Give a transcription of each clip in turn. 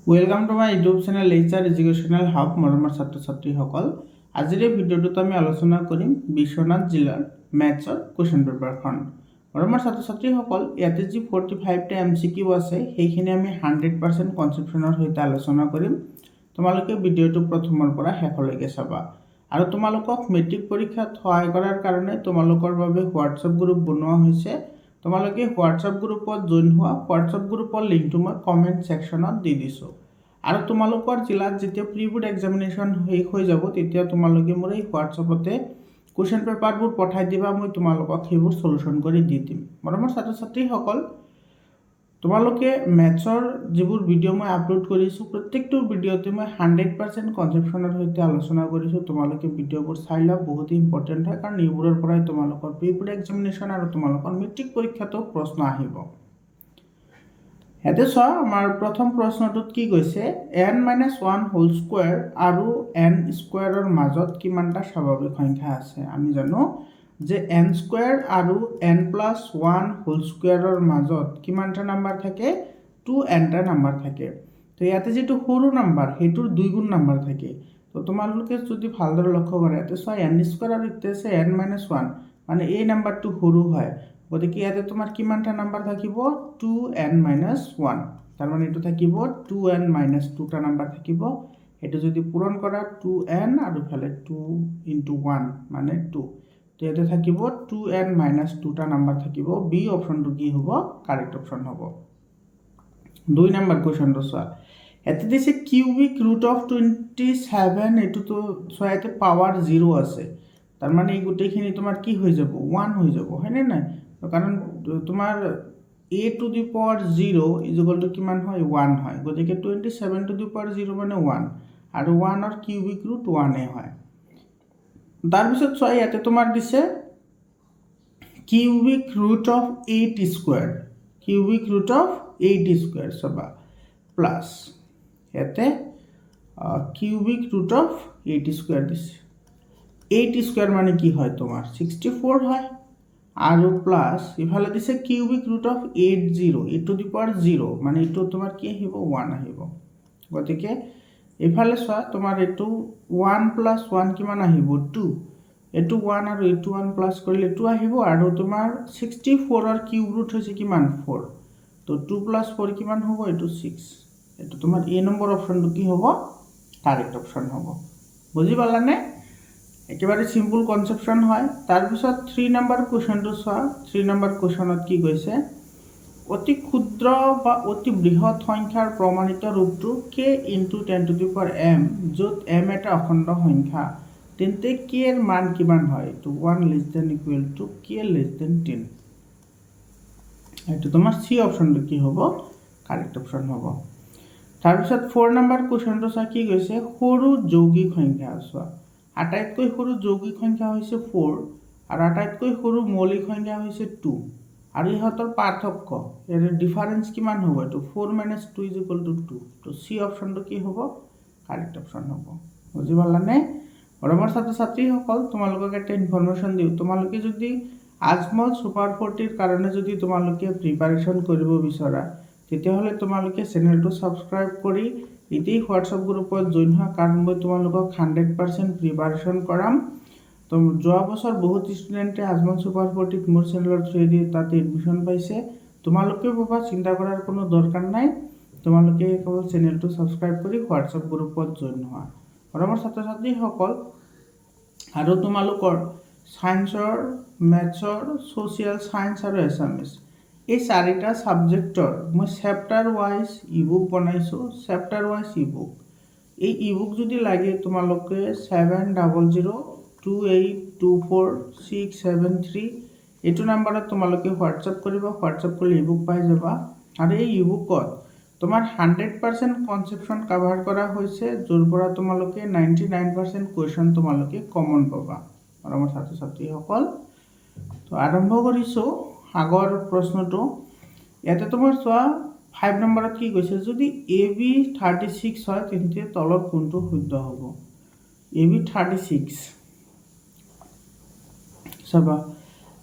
Welcome to my YouTube channel HR educational hub মৰমৰ ছাত্ৰ ছাত্ৰীসকল। আজিৰ এই ভিডিঅ'টোত আমি আলোচনা কৰিম বিশ্বনাথ জিলাৰ মেথছৰ কুৱেশ্যন পেপাৰখন। মৰমৰ ছাত্ৰ ছাত্ৰীসকল, ইয়াতে যি 45টা MCQ আছে সেইখিনি আমি 100% কনচেপশ্যনৰ সৈতে আলোচনা কৰিম। তোমালোকে ভিডিঅ'টো প্ৰথমৰ পৰা শেষলৈকে চাবা। আৰু তোমালোকক মেট্ৰিক পৰীক্ষাত সহায় কৰাৰ কাৰণে তোমালোকৰ বাবে হোৱাটছআপ গ্ৰুপ বনোৱা হৈছে। তোমালোকে হোৱাটছআপ গ্ৰুপত জইন হোৱা। হোৱাটছআপ গ্ৰুপৰ লিংকটো মই কমেণ্ট ছেকশ্যনত দি দিছোঁ। আৰু তোমালোকৰ জিলাত যেতিয়া প্ৰি বোৰ্ড এক্সামিনেশ্যন শেষ হৈ যাব তেতিয়া তোমালোকে মোৰ এই হোৱাটছআপতে কুৱেশ্যন পেপাৰবোৰ পঠাই দিবা, মই তোমালোকক সেইবোৰ সলিউশ্যন কৰি দি দিম। মৰমৰ ছাত্ৰ ছাত্ৰীসকল, তোমালোকে মেথছৰ যিবোৰ ভিডিঅ' মই আপলোড কৰিছোঁ প্ৰত্যেকটো ভিডিঅ'তে মই 100% কনচেপশ্যনৰ সৈতে আলোচনা কৰিছোঁ। তোমালোকে ভিডিঅ'বোৰ চাই লোৱা, বহুত ইম্পৰ্টেণ্ট হয়, কাৰণ এইবোৰৰ পৰাই তোমালোকৰ প্ৰি বোৰ্ড এক্সামিনেশ্যন আৰু তোমালোকৰ মেট্ৰিক পৰীক্ষাতো প্ৰশ্ন আহিব। ইয়াতে চোৱা, আমাৰ প্ৰথম প্ৰশ্নটোত কি কৈছে, n-1 হোল স্কুৱেৰ আৰু n স্কুৱেৰৰ মাজত কিমানটা স্বাভাৱিক সংখ্যা আছে। আমি জানো যে n স্কুৱেৰ আৰু n+1 হোল স্কুৱেৰৰ মাজত কিমানটা নাম্বাৰ থাকে, 2nটা নাম্বাৰ থাকে। তো ইয়াতে যিটো সৰু নাম্বাৰ সেইটোৰ 2 গুণ নাম্বাৰ থাকে। তো তোমালোকে যদি ভালদৰে লক্ষ্য কৰা, ইয়াতে চোৱা n স্কুৱেৰ আৰু ইয়াতে আছে n-1, মানে এই নাম্বাৰটো সৰু হয়, গতিকে ইয়াতে তোমাৰ কিমানটা নাম্বাৰ থাকিব, 2n-1। তাৰ মানে এইটো থাকিব 2n-2টা নাম্বাৰ থাকিব। এইটো যদি পূৰণ কৰা 2n আৰু ইফালে 2 × 1 মানে 2, তো ইয়াতে থাকিব 2n-2টা নাম্বাৰ থাকিব। বি অপশ্যনটো কি হ'ব, কাৰেক্ট অপশ্যন হ'ব। 2 নম্বৰ কুৱেশ্যনটো চোৱা, ইয়াতে দিছে কিউবিক ৰুট অফ 27, এইটোতো চোৱা ইয়াতে পাৱাৰ 0 আছে। তাৰ মানে এই গোটেইখিনি তোমাৰ কি হৈ যাব, 1 হৈ যাব, হয়নে নাই? কাৰণ তোমাৰ a⁴ ইজুগলটো কিমান হয়, 1 হয়। গতিকে 27⁴ মানে 1, আৰু 1ৰ কিউবিক ৰুট 1 হয়। তাৰপিছত চোৱা, ইয়াতে তোমাৰ দিছে cubic root of 8 square, cubic root of 8 square চাবা, প্লাছ ইয়াতে কিউবিক ৰুট অফ 8 স্কুৱেৰ দিছে। 8 স্কুৱেৰ মানে কি হয়, তোমাৰ 64 হয়। আৰু প্লাছ ইফালে দিছে কিউবিক ৰুট অফ 80, a⁴0, মানে এইটো তোমাৰ কি আহিব, 1 আহিব। গতিকে এইফালে চোৱা, তোমাৰ এইটো 1 + 1 কিমান আহিব, 2। এইটো 1 আৰু এইটো 1 প্লাছ কৰিলে 2 আহিব। আৰু তোমাৰ 64ৰ কিউব ৰুট হৈছে কিমান, 4। তো 2 + 4 কিমান হ'ব, এইটো 6। এইটো তোমাৰ এ নম্বৰ অপশ্যনটো কি হ'ব, কাৰেক্ট অপশ্যন হ'ব। বুজি পালানে? একেবাৰে চিম্পল কনচেপশ্যন হয়। তাৰপিছত 3 নম্বৰ কুৱেশ্যনটো চোৱা। 3 নম্বৰ কুৱেশ্যনত কি কৈছে, অতি ক্ষুদ্ৰ বা অতি বৃহৎ সংখ্যাৰ প্ৰমাণিত ৰূপটো k × 10⁻m, য'ত m এটা অখণ্ড সংখ্যা, তেন্তে k এর মান কিমান হয়? এইটো 1 ≤ k < 10। এইটো তোমাৰ চি অপশ্যনটো কি হ'ব, কাৰেক্ট অপশ্যন হ'ব। তাৰপিছত 4 নম্বৰ কুৱেশ্যনটো চোৱা, কি কৈছে, সৰু যৌগিক সংখ্যা চোৱা, আটাইতকৈ সৰু যৌগিক সংখ্যা হৈছে 4 আৰু আটাইতকৈ সৰু মৌলিক সংখ্যা হৈছে 2, আৰু ইহঁতৰ পাৰ্থক্য, ইয়াৰ ডিফাৰেন্স কিমান হ'ব, এইটো 4 - 2 = 2। তো চি অপশ্যনটো কি হ'ব, কাৰেক্ট অপশ্যন হ'ব। বুজি পালানে? মৰমৰ ছাত্ৰ ছাত্ৰীসকল, তোমালোকক এটা ইনফৰমেশ্যন দিওঁ, তোমালোকে যদি আজমল সুপাৰ 40ৰ কাৰণে যদি তোমালোকে প্ৰিপাৰেশ্যন কৰিব বিচৰা, তেতিয়াহ'লে তোমালোকে চেনেলটো ছাবস্ক্ৰাইব কৰি এতিয়াই হোৱাটছআপ গ্ৰুপত জইন হোৱা, কাৰণ মই তোমালোকক 100% প্ৰিপাৰেশ্যন কৰাম। তো যোৱা বছৰ বহুত ষ্টুডেণ্টে আজমল সুপাৰ 40ত মোৰ চেনেলৰ থ্ৰুৱেদি তাতে এডমিশ্যন পাইছে। তোমালোকেও পাবা, চিন্তা কৰাৰ কোনো দৰকাৰ নাই। তোমালোকে কেৱল চেনেলটো ছাবস্ক্ৰাইব কৰি হোৱাটছআপ গ্ৰুপত জইন হোৱা। মৰমৰ ছাত্ৰ ছাত্ৰীসকল, আৰু তোমালোকৰ ছায়েন্সৰ, মেথছৰ, ছ'চিয়েল ছায়েন্স আৰু এছামিছ, এই 4টা ছাবজেক্টৰ মই চেপ্টাৰ ৱাইজ ইবুক বনাইছোঁ। চেপ্টাৰ ৱাইজ ইবুক, এই ইবুক যদি লাগে তোমালোকে 7000282467 এইটো নাম্বাৰত তোমালোকে হোৱাটছআপ কৰিবা। হোৱাটছআপ কৰিলে ইবুক পাই যাবা। আৰু এই ইবুকত তোমাৰ 100% কনচেপশ্যন কাভাৰ কৰা হৈছে, য'ৰ পৰা তোমালোকে 99% কুৱেশ্যন তোমালোকে কমন পাবা। মৰমৰ ছাত্ৰ ছাত্ৰীসকল, তো আৰম্ভ কৰিছোঁ আগৰ প্ৰশ্নটো। ইয়াতে তোমাৰ চোৱা, 5 নম্বৰত কি কৈছে, যদি AB 36 হয় তেন্তে তলত কোনটো শুদ্ধ হ'ব। AB 36 চাবা,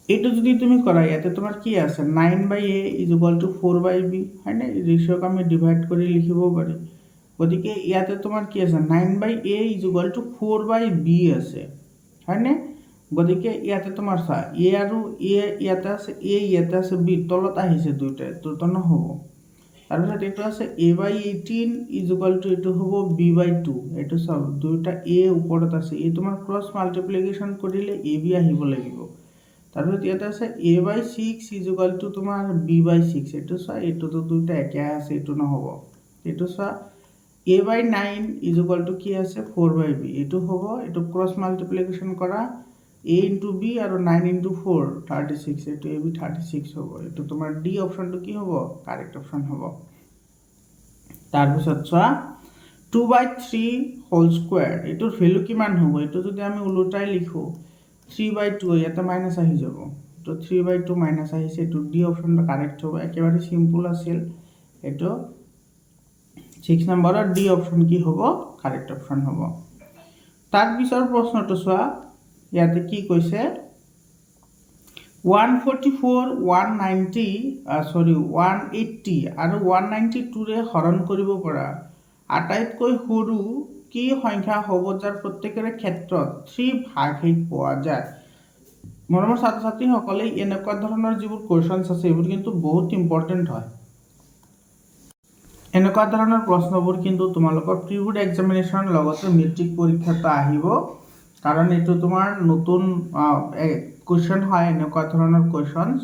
এইটো যদি তুমি কৰা, ইয়াতে তোমাৰ কি আছে, 9/a = 4/b, হয়নে? ৰেচিঅ'ক আমি ডিভাইড কৰি লিখিব পাৰি। গতিকে ইয়াতে তোমাৰ কি আছে 9/a = 4/b আছে হয়নে গতিকে ইয়াতে তোমাৰ চা a আৰু a ইয়াতে আছে a ইয়াতে আছে b তলত আহিছে দুইটা তো নহব তাৰপিছত এইটো আছে a/18 = এইটো হ'ব b/2 এইটো চাও দুইটা a ওপৰত আছে এই তোমাৰ ক্ৰছ মাল্টিপ্লিকেশন কৰিলে ab আহিব লাগিব তাৰপিছত ইয়াতে আছে a/6 = তোমাৰ b/6 এইটো চা এইটো তো দুইটা একে আছে এইটো নহব এইটো চা a/9 = কি আছে 4/b এইটো হ'ব এইটো ক্ৰছ মাল্টিপ্লিকেশন কৰা a * b আৰু 9 * 4 36 এইটো ab 36 হ'ব এইটো তোমাৰ ডি অপশনটো কি হ'ব কাৰেক্ট অপশন হ'ব তাৰপিছত চোৱা 2/3 হোল স্কয়াৰ এটোৰ ভ্যালু কিমান হ'ব এটো যদি আমি উলটাই লিখো 3/2 ইয়াতে মাইনাস আহি যাব তো 3/2 মাইনাস আহিছে এটো ডি অপশনটা কারেক্ট হ'ব একেবারে সিম্পল আছিল এটো 6 নম্বৰৰ ডি অপশন কি হ'ব কাৰেক্ট অপশন হ'ব তাৰ পিছৰ প্ৰশ্নটো চোৱা ইয়াতে কি কৈছে 144 180 আৰু 192 ৰে হৰণ কৰিব পৰা আটাইতকৈ সৰু কি সংখ্যা হ'ব যাৰ প্ৰত্যেকৰে ক্ষেত্ৰত 3 ভাগশেষ পোৱা যায় মৰমৰ ছাত্ৰ ছাত্ৰীসকলে এনেকুৱা ধৰণৰ যিবোৰ কোৱেশ্চনছ আছে এইবোৰ কিন্তু বহুত ইম্পৰ্টেন্ট হয় এনেকুৱা ধৰণৰ প্ৰশ্নবোৰ কিন্তু তোমালোকৰ প্ৰি বোৰ্ড এক্সামিনেশ্যন লগতে মেট্ৰিক পৰীক্ষাত আহিব কাৰণ এইটো তোমাৰ নতুন কোৱেশ্চন হয় এনেকুৱা ধৰণৰ কোৱেশ্চনছ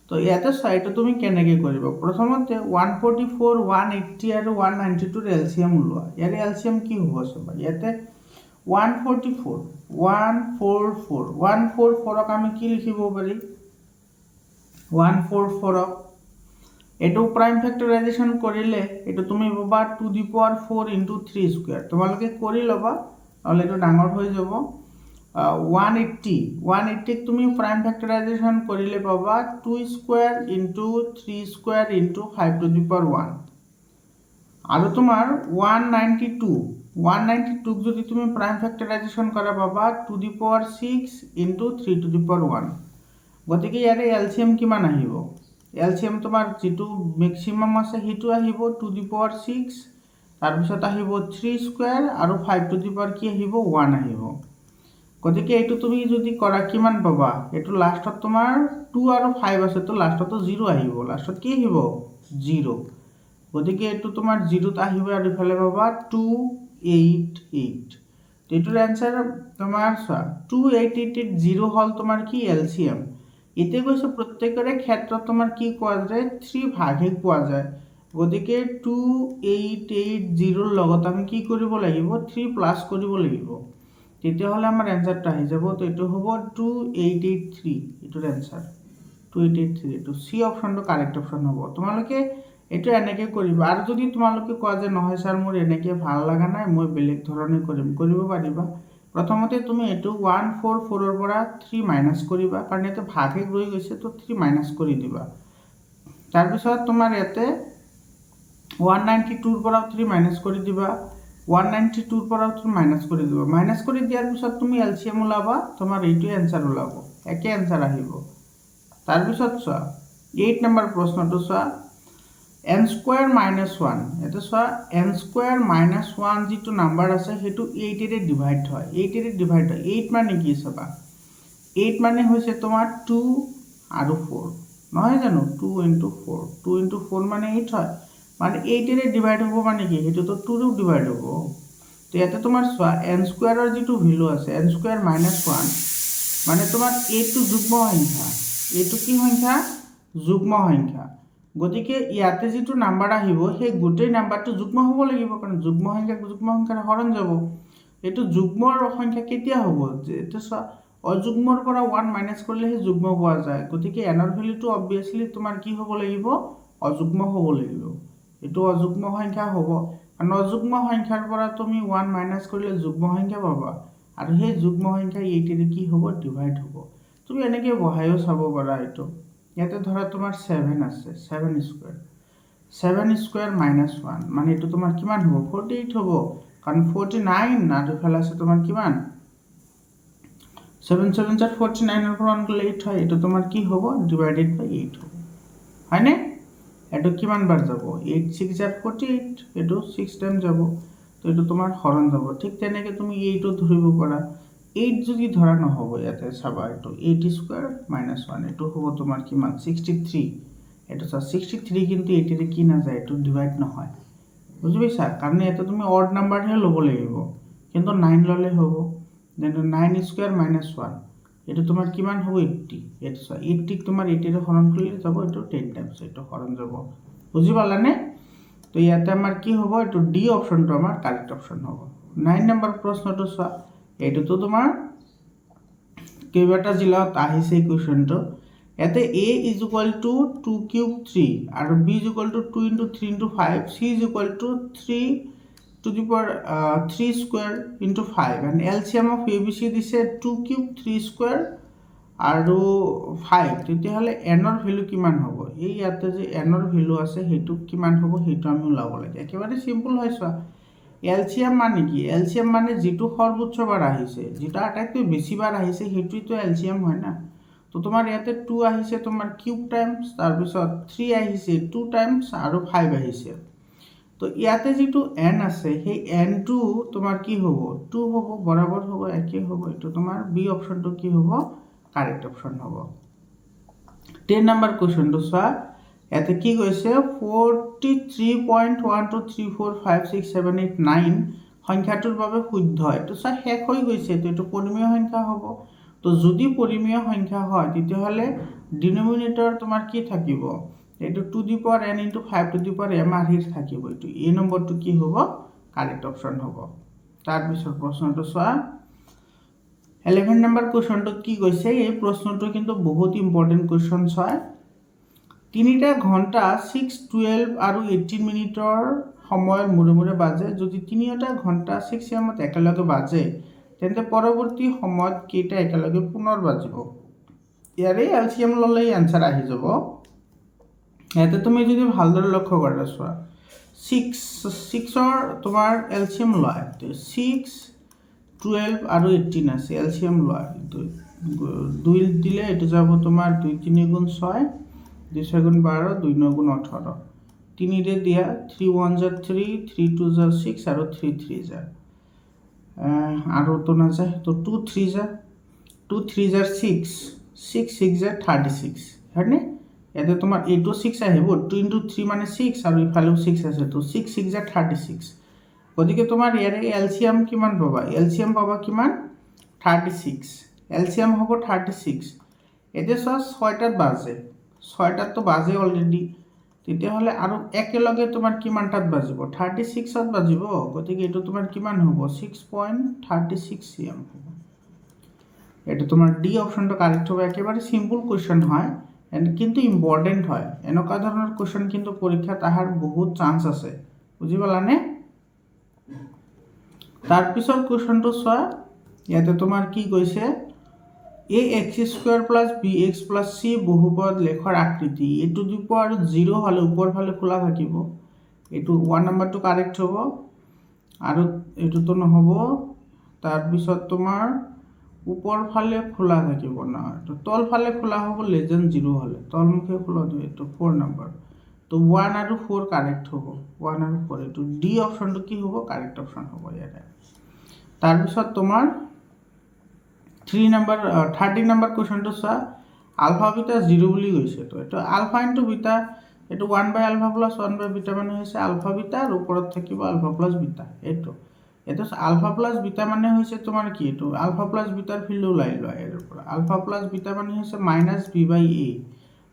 তো ইয়াতে চাইটো তুমি কেনেকৈ কৰিবা প্ৰথমতে 144 180 আৰু 192 ৰ এলসিএম উলোৱা ইয়াৰ এলসিএম কি হ'ব চাবা ইয়াতে 144 ক আমি কি লিখিব পাৰি 144 এটো প্ৰাইম ফ্যাক্টৰাইজেশন কৰিলে এটো তুমি পাবা 2^4 * 3 স্কয়াৰ তোমালোকে কৰি লবা নহলে এটো ডাঙৰ হৈ যাব 180 তুমি প্ৰাইম ফ্যাক্টৰাইজেশন কৰিলে পাবা 2 স্কয়াৰ * 3 স্কয়াৰ * 5^1 আৰু তোমাৰ 192 যদি তুমি প্ৰাইম ফ্যাক্টৰাইজেশন কৰা পাবা 2^6 * 3^1 গতিকে ইয়াৰে এলসিএম কিমান আহিব এলসিএম তোমাৰ যেটো ম্যাক্সিমাম আছে হেতু আহিব 2^6 তাৰ পিছত আহিব 3 স্কয়াৰ আৰু 5^, কি আহিব 1 আহিব গতিকে এটো তুমি যদি কৰা কিমান পাবা এটো লাষ্টত তোমাৰ 2 আৰু 5 আছে তো লাষ্টত 0 আহিব লাষ্টত কি আহিব 0 গতিকে এটো তোমাৰ 0 ত আহিব আৰু ইফালে পাবা 288 এটোৰ आंसर তোমাৰ 288 0 হল তোমাৰ কি এলসিএম এতে কৈছে প্ৰত্যেকৰে ক্ষেত্ৰত তোমাৰ কি কোৱা যায় 3 ভাগশেষ পোৱা যায় গতিকে 2880 ৰ লগত আমি কি কৰিব লাগিব 3 প্লাস কৰিব লাগিব তেতিয়া হলে আমাৰ आंसरটা আহি যাব তো এটো হ'ব 2883 এটোৰ आंसर 2883 এটো সি অপশনটো কাৰেক্ট অপশন হ'ব তোমালোকে এটো এনেকৈ কৰিবা আৰু যদি তোমালোকে কোৱা যে নহয় স্যাৰ মোৰ এনেকৈ ভাল লাগা নাই মই বেলেগ ধৰণে কৰিব পাৰিবা প্ৰথমতে তুমি এটো 144 ৰ পৰা 3 মাইনাস কৰিবা কাৰণ এটো ভাগশেষ ৰৈ গৈছে তো 3 মাইনাস কৰি দিবা তাৰ পিছত তোমাৰ ইয়াতে 192 ৰ পৰা 3 মাইনাস কৰি দিবা 192 ৰ পৰা 3 মাইনাস কৰি দিবা মাইনাস কৰি দিয়াৰ পিছত তুমি এলসিএম ওলাবা তোমাৰ এইটো आंसर ওলাব একে आंसर আহিব তাৰ পিছত চোৱা 8 নম্বৰ প্ৰশ্নটো চোৱা n² - 1 এটা চোৱা n² - 1 যেটো নাম্বাৰ আছে হেতু 8 এৰে ডিভাইড হয় 8 মানে কি চাবা 8 মানে হৈছে তোমাৰ 2 আৰু 4 নহয় জানো 2 * 4 2 * 4 মানে 8 হয় মানে 8 এৰে ডিভাইড হ'ব মানে কি হেতু তো 2 ৰে ডিভাইড হ'ব তো ইয়াতে তোমাৰ চোৱা n² ৰ যেটো ভ্যালু আছে n² - 1 মানে তোমাৰ 8 টো যুগ্ম সংখ্যা এইটো কি সংখ্যা যুগ্ম সংখ্যা গতিকে ইয়াতে যেটো নাম্বার আহিব সেই গোটেই নাম্বাৰটো যুগ্ম হ'ব লাগিব কাৰণ যুগ্ম সংখ্যাৰ হৰণ যাব এটো যুগ্মৰ সংখ্যা কেতিয়া হ'ব যেটো অযুগ্মৰ পৰা 1 মাইনাস কৰিলে হে যুগ্ম পোৱা যায় গতিকে n ৰ ভ্যালুটো অবভিয়াসলি তোমাৰ কি হ'ব লাগিব অযুগ্ম হ'ব লাগিব এটো অযুগ্ম সংখ্যা হ'ব কাৰণ অযুগ্ম সংখ্যাৰ পৰা তুমি 1 মাইনাস কৰিলে যুগ্ম সংখ্যা পাবা আৰু সেই যুগ্ম সংখ্যা 8 এৰে কি হ'ব ডিভাইড হ'ব তুমি এনেকৈ বহায়ও চাব পাৰা এটো ইয়াতে ধৰা তোমাৰ 7 আছে 7² - 1 মানে এটো তোমাৰ কিমান হ'ব 48 হ'ব কাৰণ 49 আৰু ইফালে আছে তোমাৰ কিমান 7 7 49 ৰ পৰা 1 গলে 8 হয় এটো তোমাৰ কি হ'ব ডিভাইডেড বাই 8 হ'ব হয়নে এইটো কিমান বাৰ যাব 8 6 jar 48 এইটো 6 টাইম যাব তো এইটো তোমাৰ হৰণ যাব ঠিক তেনেকৈ তুমি এইটো ধৰিব পাৰা 8 যদি ধৰা নহ'ব ইয়াতে চাবা এইটো 8 স্কোয়াৰ মাইনাস 1 এইটো হ'ব তোমাৰ কিমান 63 এইটো 63 কিন্তু 80 ৰে কি না যায় এইটো ডিভাইড নহয় বুজি পাইছা কাৰণ ইয়াতে তুমি অড নাম্বাৰহে ল'ব লাগিব কিন্তু 9 ল'লে হ'ব দেন 9 স্কোয়ার মাইনাস 1 এইটো তোমাৰ কিমান হ'ব 80 এইটো 80 তোমাৰ 80 ৰে হৰণ কৰিলে যাব এইটো 10 টাইমছ এইটো হৰণ যাব বুজি পালানে তো ইয়াতে আমাৰ কি হ'ব এইটো ডি অপশনটো আমাৰ কাৰেক্ট অপশন হ'ব 9 নম্বৰ প্ৰশ্নটো চোৱা এইটোতো তোমাৰ কেইবাটা জিলাত আহিছে কোৱেশ্চনটো ইয়াতে a is equal to 2 cube 3 আৰু b is equal to 2 into 3 into 5 c is equal to 3 to the power 3 square into 5 and LCM of ABC দিছে 2 cube 3 square আৰু 5 তেতিয়াহলে n ৰ ভ্যালু কিমান হ'ব এই ইয়াতে যে n ৰ ভ্যালু আছে হেতু কিমান হ'ব হেতু আমি ওলাব লাগে একেবাৰে সিম্পল হয় চোৱা LCM মানে কি LCM মানে যেটো সৰ্বোচ্চ বাৰ আহিছে যেটা আটাইতকৈ বেছি বাৰ আহিছে হেতুই তো LCM হয় না তো তোমাৰ ইয়াতে 2 আহিছে তোমাৰ কিউব টাইমছ তাৰ পিছত 3 আহিছে 2 টাইমছ আৰু 5 আহিছে তো ইয়াতে যেটো n আছে সেই n টো তোমাৰ কি হ'ব 2 হ'ব বৰাবৰ হ'ব একে হ'ব এটো তোমাৰ বি অপশনটো কি হ'ব কাৰেক্ট অপশন হ'ব 10 নম্বৰ কোৱেশ্চনটো চোৱা ইয়াতে কি কৈছে 43.12345678 সংখ্যাটোৰ বাবে শুদ্ধ এটো চা শেষ হৈ গৈছে তো এটো পৰিমেয় সংখ্যা হ'ব তো যদি পৰিমেয় সংখ্যা হয় তেতিয়াহলে ডিনোমিনেটৰ তোমাৰ কি থাকিব এটো to the power n into 5 to the power m আহিৰ থাকিব এটো এই নম্বৰটো কি হ'ব কাৰেক্ট অপশন হ'ব তাৰ পিছৰ প্ৰশ্নটো চোৱা 11 নম্বৰ কোৱেশ্চনটো কি কৈছে এই প্ৰশ্নটো কিন্তু বহুত ইম্পৰ্টেন্ট কোৱেশ্চন হয় তিনিটা ঘন্টা 6 12 আৰু 18 মিনিটৰ সময়ৰ মুৰে মুৰে বাজে যদি তিনিটা ঘন্টা 6 am একেলগে বাজে তেন্তে পৰৱৰ্তী সময়ত কেইটা একেলগে পুনৰ বাজিব ইয়াৰে এলসিএম ললে আনসাৰ আহি যাব ইয়াতে তুমি যদি ভালদৰে লক্ষ্য কৰা চোৱা 6 ৰ তোমাৰ এলসিএম লয় 6 12 আৰু 18 আছে এলসিএম লয় 2 দিলে এটা যাব তোমাৰ 2 3 গুণ 6 2 6 গুণ 12 2 9 গুণ 18 3 রে দিয়া 3 1 যা 3 3 2 যা 6 আৰু 3 3 যা আৰু তো না যায় তো 2 3 যা 2 3 যা 6 6 6 যা 36 হয়নে এতে তোমাৰ এটো 6 আহিব 2 into 3 মানে 6 আৰু ইফালেও 6 আছে তো 6 6 যা 36 গতিকে তোমাৰ ইয়াৰে এলসিএম কিমান পাবা এলসিএম পাবা কিমান 36 এলসিএম হ'ব 36 এতে 6টাত বাজে 6টাত তো বাজে অলরেডি তেতিয়াহলে আৰু একেলগে তোমাৰ কিমানটাত বাজিব 36ত বাজিব গতিকে এটো তোমাৰ কিমান হ'ব 6.36 cm হ'ব এটা তোমাৰ ডি অপশনটো কাৰেক্ট হবে একেবাৰে সিম্পল কোশ্চেন হয় কিন্তু ইম্পৰ্টেন্ট হয় এনেকা ধৰণৰ কোশ্চেন কিন্তু পৰীক্ষাত আহাৰ বহুত চান্স আছে বুজি পালানে তাৰ পিছৰ কোশ্চেনটো চোৱা ইয়াতে তোমাৰ কি কৈছে ax² + bx + c বহুপদ লেখৰ আকৃতি a টু দি পাৱাৰ 0 হলে উপৰ ফালে খোলা থাকিব এটো 1 নম্বৰটো কাৰেক্ট হ'ব আৰু এটো তো নহব তাৰ পিছত তোমাৰ উপৰ ফালে খোলা থাকিব না তো তল ফালে খোলা হ'ব <0 হলে তলমুখে খোলা দিব এটো 4 নম্বৰ তো 1 আৰু 4 কাৰেক্ট হ'ব 1 আৰু 4 এটো ডি অপশনটো কি হ'ব কাৰেক্ট অপশন হ'ব ইয়াতে তাৰ পিছত তোমাৰ 3 নম্বৰ 30 নম্বৰ কোৱেশ্চনটো চোৱা আলফা বিটা 0 বুলি গৈছে তো এটো আলফা ইনটু বিটা এটো 1/α + 1/β মানে হৈছে আলফা বিটা আৰু ওপৰত থাকিব আলফা + বিটা এটো এটো আলফা + বিটা মানে হৈছে তোমাৰ কি এটো আলফা + বিটাৰ ফিল্ড ওলাই লয় এৰ পৰা আলফা + বিটা মানে হৈছে -b/a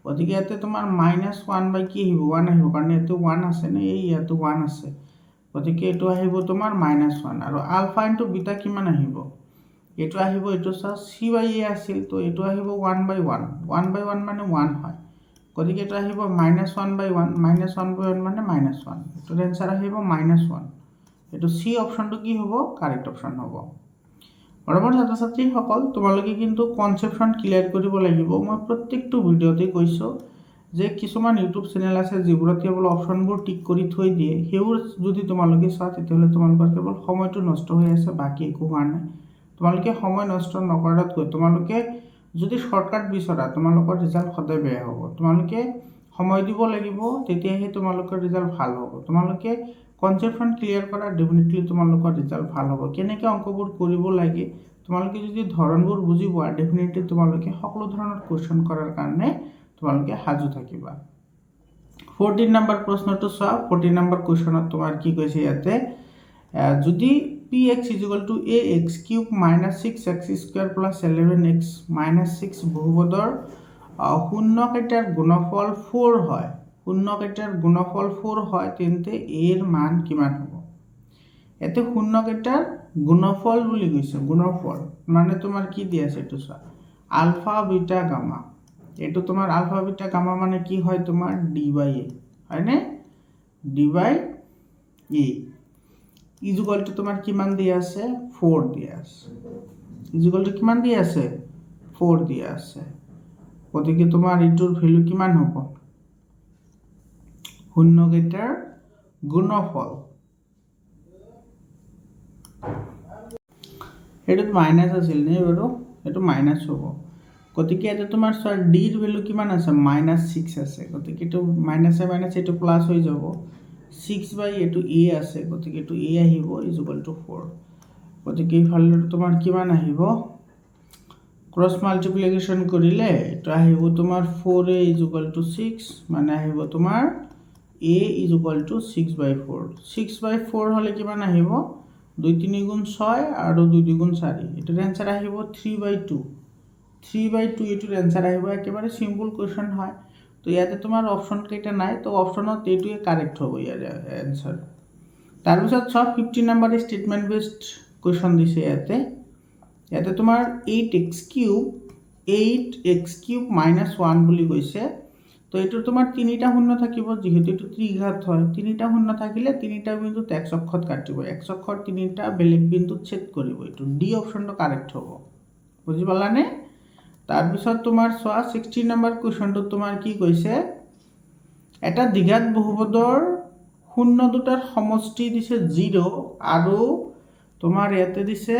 গতিকে ইয়াতে তোমাৰ -1 কি আহিব 1 আহিব কাৰণ এটো 1 আছে নে এই ইয়াতে 1 আছে গতিকে এটো আহিব তোমাৰ -1 আৰু আলফা ইনটু বিটা কিমান আহিব এটো আহিব এটো c/a আছিল তো এটো আহিব 1/1 1/1 মানে 1 হয় গতিকে এটো আহিব -1/1 -1/1 মানে -1 এটো आंसर আহিব -1 এটো সি অপশনটো কি হ'ব কারেক্ট অপশন হ'ব বৰাবৰ ছাত্ৰ-ছাত্ৰী সকল তোমালোকে কিন্তু কনসেপশন ক্লিয়াৰ কৰিব লাগিব মই প্ৰত্যেকটো ভিডিওতে কৈছো যে কিছুমান ইউটিউব চেনেল আছে যিবোৰত কেৱল অপশনবোৰ টিক কৰি থৈ দিয়ে হেউৰ যদি তোমালোকে চোৱা তেতিয়াহলে তোমালোকৰ কেৱল সময়টো নষ্ট হৈ আছে বাকি একো হোৱা নাই তোমালোকে সময় নষ্ট নকৰাতকৈ তোমালোকে যদি শৰ্টকাট বিচৰা তোমালোকৰ ৰিজাল্ট সদায় বেয়া হ'ব তোমালোকে সময় দিব লাগিব, তেতিয়াহে তোমালোকৰ ৰিজাল্ট ভাল হ'ব। তোমালোকে কনচেপ্টখন ক্লিয়াৰ কৰা, ডেফিনেটলি তোমালোকৰ ৰিজাল্ট ভাল হ'ব। কেনেকৈ অংকবোৰ কৰিব লাগে তোমালোকে যদি ধৰণবোৰ বুজি পোৱা, ডেফিনেটলি তোমালোকে সকলো ধৰণৰ কুৱেশ্যন কৰাৰ কাৰণে তোমালোকে সাজু থাকিবা। 14 নম্বৰ প্ৰশ্নটো চোৱা। 14 নম্বৰ কুৱেশ্যনত তোমাৰ কি কৈছে ইয়াতে, যদি px = ax cube minus 6x square plus 11x minus 6 বহুপদৰ শূন্যকেইটাৰ গুণফল 4 হয়, শূন্যকেইটাৰ গুণফল 4 হয়, তেন্তে এৰ মান কিমান হ'ব? ইয়াতে শূন্যকেইটাৰ গুণফল বুলি কৈছে, গুণফল মানে তোমাৰ কি দি আছে এইটো চোৱা, আলফা বিটা গামা। এইটো তোমাৰ আলফা বিটা গামা মানে কি হয়, তোমাৰ d/a হয়নে, d/a ইজুগল টু তোমাৰ কিমান দিয়া আছে, 4 দিয়া আছে, ইজুগল টু কিমান দিয়া আছে, 4 দিয়া আছে। গতিকে তোমাৰ এইটোৰ ভ্যালু কিমান হ'ব, শূন্যকেইটাৰ গুণফল, এইটো মাইনাছ আছিল নে বাৰু, এইটো মাইনাছ হ'ব। গতিকে এটা তোমাৰ চোৱা ডিৰ ভ্যালু কিমান আছে, -6 আছে। গতিকে এইটো মাইনাছে মাইনাছে এইটো প্লাছ হৈ যাব, 6 এইটো a আছে, গতিকে এইটো a আহিব ইজুগল টু 4। গতিকে এইফালে তোমাৰ কিমান আহিব, ক্ৰছ মাল্টিপ্লিকেশ্যন কৰিলে এইটো আহিব তোমাৰ 4a ইজুগল টু 6, মানে আহিব তোমাৰ a ইজুগল টু 6/4। 6/4 হ'লে কিমান আহিব, 2 3 গুণ 6 আৰু 2 2 গুণ 4, এটাৰ এনসার আহিব 3/2। 3/2 এটার এনসার আহিব, একেবারে সিম্পল কোয়েশ্চন হয়। তো ইয়াতে তোমার অপশন কেইটা নাই, তো অপশনত এইটোৱে কাৰেক্ট হ'ব ইয়াৰ এনসাৰ। তাৰপিছত সব 50 নম্বৰ স্টেটমেন্ট বেসড কোয়েশ্চন দিছে ইয়াতে। ইয়াতে তোমাৰ 8x³ মাইনাছ 1 বুলি কৈছে। তো এইটো তোমাৰ তিনিটা শূন্য থাকিব, যেহেতু এইটো ত্ৰিঘাত হয়, তিনিটা শূন্য থাকিলে তিনিটা বিন্দুত x অক্ষত কাটিব, x অক্ষৰ তিনিটা বেলেগ বিন্দুত ছেদ কৰিব। এইটো ডি অপশনটো কাৰেক্ট হ'ব, বুজি পালানে? তাৰপিছত তোমাৰ চোৱা 60 নম্বৰ কুৱেশ্যনটো তোমাৰ কি কৈছে, এটা দ্বিঘাত বহুপদৰ শূন্য দুটাৰ সমষ্টি দিছে 0 আৰু তোমাৰ ইয়াতে দিছে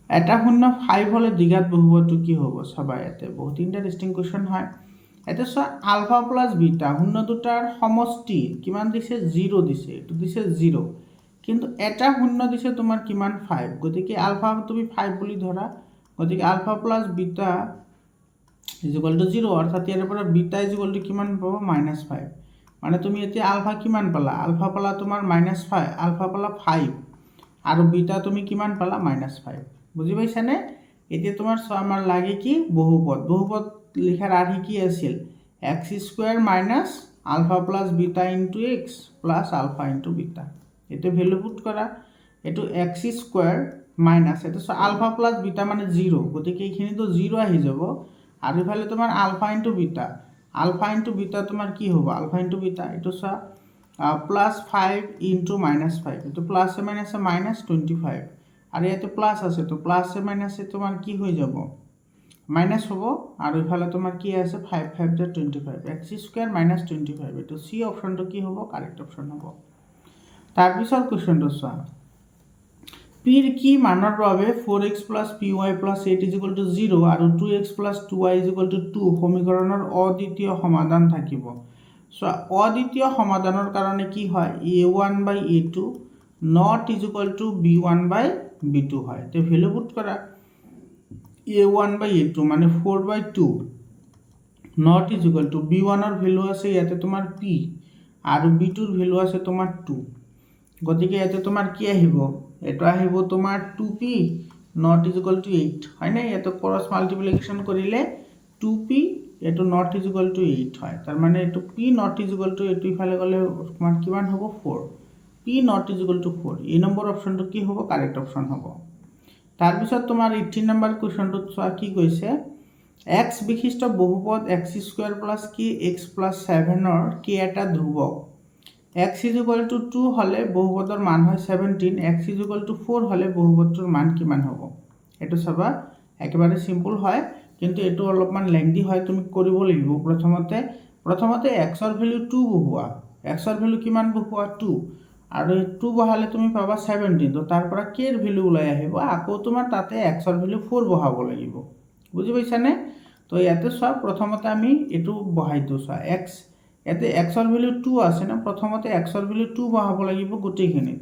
এটা শূন্য 5 হলে দ্বিঘাত বহুপদটো কি হ'ব চাবা। ইয়াতে বহুত ইন্টারেস্টিং কোয়েশ্চন হয়। এটা চোৱা আলফা প্লাস বিটা শূন্য দুটাৰ সমষ্টি কিমান দিছে, 0 দিছে, এইটো দিছে 0, কিন্তু এটা শূন্য দিছে তোমাৰ কিমান 5, গতিকে আলফা তুমি 5 বুলি ধৰা। গতিকে alpha plus beta is equal to 0, অৰ্থাৎ ইয়াৰ পৰা বিটা ইজুগল টু কিমান পাব, -5। মানে তুমি এতিয়া আলফা কিমান পালা, আলফা পালা তোমাৰ -5, আলফা পালা 5 আৰু বিটা তুমি কিমান পালা, -5। বুজি পাইছানে? এতিয়া তোমাৰ আমাৰ লাগে কি, বহুপদ। বহুপদ লিখাৰ আৰ্হি কি আছিল, x² minus alpha plus beta into x plus alpha into beta. এইটো ভ্যালু পুট কৰা, এইটো x² মাইনাছ এইটো আলফা প্লাস বিটা মানে 0, গতিকে এইখিনিতো 0 আহি যাব, আৰু ইফালে তোমাৰ alpha into beta, alpha into beta তোমাৰ কি হ'ব, আলফা ইন্টু বিটা এইটো চোৱা +5 ইন্টু -5, এইটো প্লাসে মাইনাসে -25, আৰু ইয়াতে প্লাস আছে, তো প্লাসে মাইনাসে তোমাৰ কি হৈ যাব, মাইনাস হ'ব, আৰু ইফালে তোমাৰ কি আছে 5 5 = 25, x² - 25, এইটো সি অপশনটো কি হ'ব, কারেক্ট অপশন হ'ব। তাৰপিছত কুৱেশ্যনটো চোৱা, পিৰ কি মানৰ বাবে 4x + py + 8 = 0 আৰু 2x + 2y = 2 সমীকৰণৰ অদ্বিতীয় সমাধান থাকিব। সো অদ্বিতীয় সমাধানৰ কাৰণে কি হয়, a1/a2 not = b1/b2 হয়। তো ভ্যালু পুট কৰা, a1/a2 মানে 4/2 not = b1 ৰ ভ্যালু আছে ইয়াতে তোমাৰ p আৰু b2 ৰ ভ্যালু আছে তোমাৰ 2, গতিকে ইয়াতে তোমাৰ কি আহিব, এটা আহিব তোমাৰ 2p not = 8 হয় না। ইয়াতে ক্ৰস মাল্টিপ্লিকেশন কৰিলে 2p এটো not = 8 হয়, তাৰ মানে এটো p not = এটো ইফালে গলে তোমাৰ কিমান হ'ব, 4, p not = 4। এই নম্বৰ অপশনটো কি হ'ব, কাৰেক্ট অপশন হ'ব। তাৰপিছত তোমাৰ 18 নম্বৰ কুৱেশ্যনটোত চোৱা কি কৈছে, x বিশিষ্ট বহুপদ x² + kx + 7 ৰ k এটা ধ্ৰুবক, x = 2 হলে বহুপদৰ মান হয় 17, x = 4 হলে বহুপদটোৰ মান কিমান হ'ব। এটো চাবা একেবাৰে সিম্পল হয়, কিন্তু এটো অলপমান লেংদি হয়, তুমি কৰিব লাগিব। প্ৰথমতে x ৰ ভ্যালু 2 বহোৱা, x ৰ ভ্যালু কিমান বহোৱা, 2, আৰু 2 বহালে তুমি পাবা 17, তো তাৰ পৰা k ৰ ভ্যালু ওলাই আহিব, আকৌ তোমাৰ তাতে x ৰ ভ্যালু 4 বহাব লাগিব। বুজি পাইছানে? তো ইয়াতে চোৱা প্ৰথমতে আমি এইটো বহাই দিওঁ চোৱা এক্স ইয়াতে এক্সৰ ভেলু 2 আছে না প্ৰথমতে এক্সৰ ভেলু 2 বহাব লাগিব গোটেইখিনি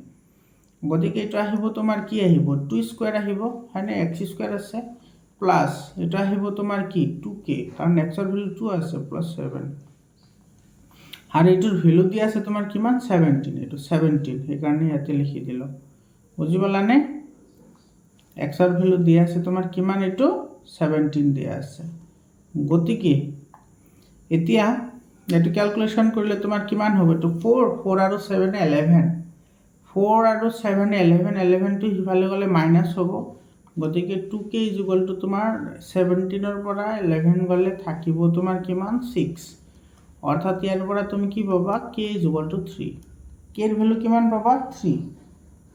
গতিকে এইটো আহিব তোমাৰ কি আহিব 2 স্কয়াৰ আহিব হয়নে x স্কয়াৰ আছে প্লাস এটা আহিব তোমাৰ কি 2k কাৰণ x এর ভ্যালু 2 আছে প্লাস 7 আর এটার ভ্যালু দিয়া আছে তোমার কিমান 17 এটা 17 এই কারণে এতে লিখি দিল বুঝি পালানে x এর ভ্যালু দিয়া আছে তোমার কিমান এটো 17 দিয়া আছে গতিকে এতিয়া এটো ক্যালকুলেশন করলে তোমার কিমান হবে তো 4 আর 7 11 4 আর 7 11 11 তো হিফালে গলে মাইনাস হবে গতিকে 2k = তোমার 17 এর পৰা 11 গলে থাকিব তোমাৰ কিমান 6 অৰ্থাৎ ইয়াৰ পৰা তুমি কি পাবা k = 3 k এর ভ্যালু কিমান পাবা 3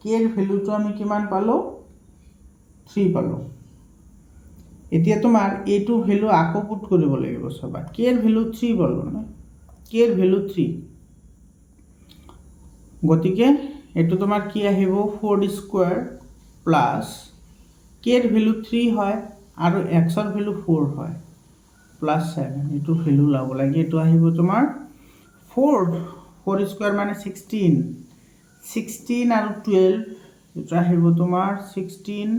k এর ভ্যালু তো আমি কিমান পালো 3 পালো এতিয়া তোমার a2 ভ্যালু আকো পুট কৰিব লাগিব সবা k এর ভ্যালু 3 পালো না k এর ভ্যালু 3 গতিকে এটো তোমার কি আহিব 4 স্কয়ার প্লাস k এর ভ্যালু 3 হয় আর x এর ভ্যালু 4 হয় প্লাস 7 এটো ভ্যালু লাব লাগে এটো আহিব তোমার 4 স্কয়ার মানে 16 আর 12 এটা আহিব তোমার 16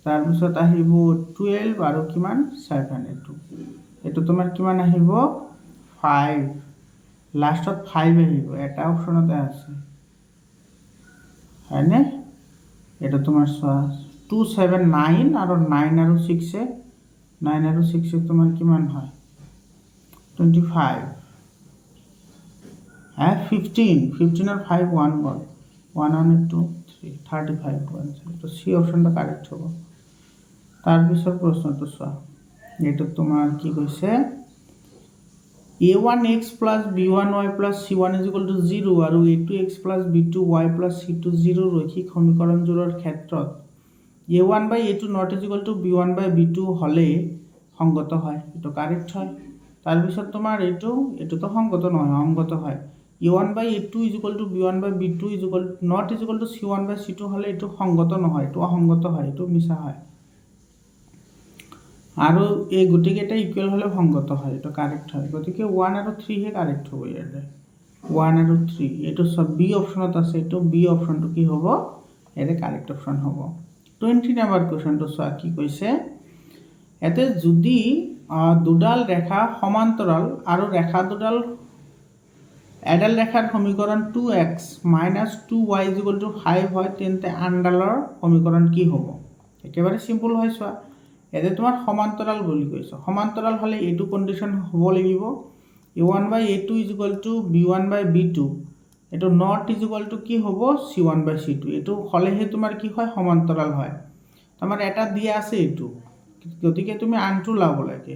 তার পিছত আহিব 12 আর কিমান 7 এটো তোমার কিমান আহিব 5 লাস্টত 5 আহিব এটা অপশনতে আছে হয়নে এটা তোমার 2 7 9 আর 9 আর 6 এ 9 আর 6 এ তোমার কিমান হয় 25 হ্যাঁ 15 আর 5 1 গল 1 on 2 3 35 তো সি অপশনটা কারেক্ট হবে তার পিছৰ প্ৰশ্নটো চোৱা এটা তোমাৰ কি কইছে a1x + b1y + c1 = 0 আৰু a2x + b2y + c2 0 ৰৈখিক সমীকৰণ জোড়ৰ ক্ষেত্ৰত a1/a2 ≠ b1/b2 হলে সংগত হয় এটা কারেক্ট হয় তার পিছত তোমার এটো তো সংগত নহয় অংগত হয় a1/a2 = b1/b2 ≠ c1/c2 হলে এটো সংগত নহয় এটো অসংগত হয় এটো মিছা হয় আৰু এই গুটিকেটা ইকুয়াল হলে সংগত হয় এটা কাৰেক্ট হয় গতিকে 1 আৰু 3 হে কাৰেক্ট হ'ব ইয়াতে 1 আৰু 3 এটো সব বি অপশনত আছে এটো বি অপশনটো কি হ'ব এৰে কাৰেক্ট অপশন হ'ব 20 নাম্বাৰ কোশ্চেনটো চোৱা কি কৈছে এতে যদি দুডাল ৰেখা সমান্তৰাল আৰু ৰেখা দুডাল এডাল ৰেখাৰ সমীকৰণ 2x - 2y = 5 হয় তেন্তে আনডালৰ সমীকৰণ কি হ'ব একেবাৰে সিম্পল হয় চোৱা এতে তোমার সমান্তরাল বলি কইছো সমান্তরাল হলে এটু কন্ডিশন হ'ব লাগিব a1/a2 = b1/b2 এটো নট কি হ'ব c1/c2 এটো হলেহে তোমার কি হয় সমান্তরাল হয় তোমার এটা দিয়া আছে এটু গতিকে তুমি আনটু লাব লাগে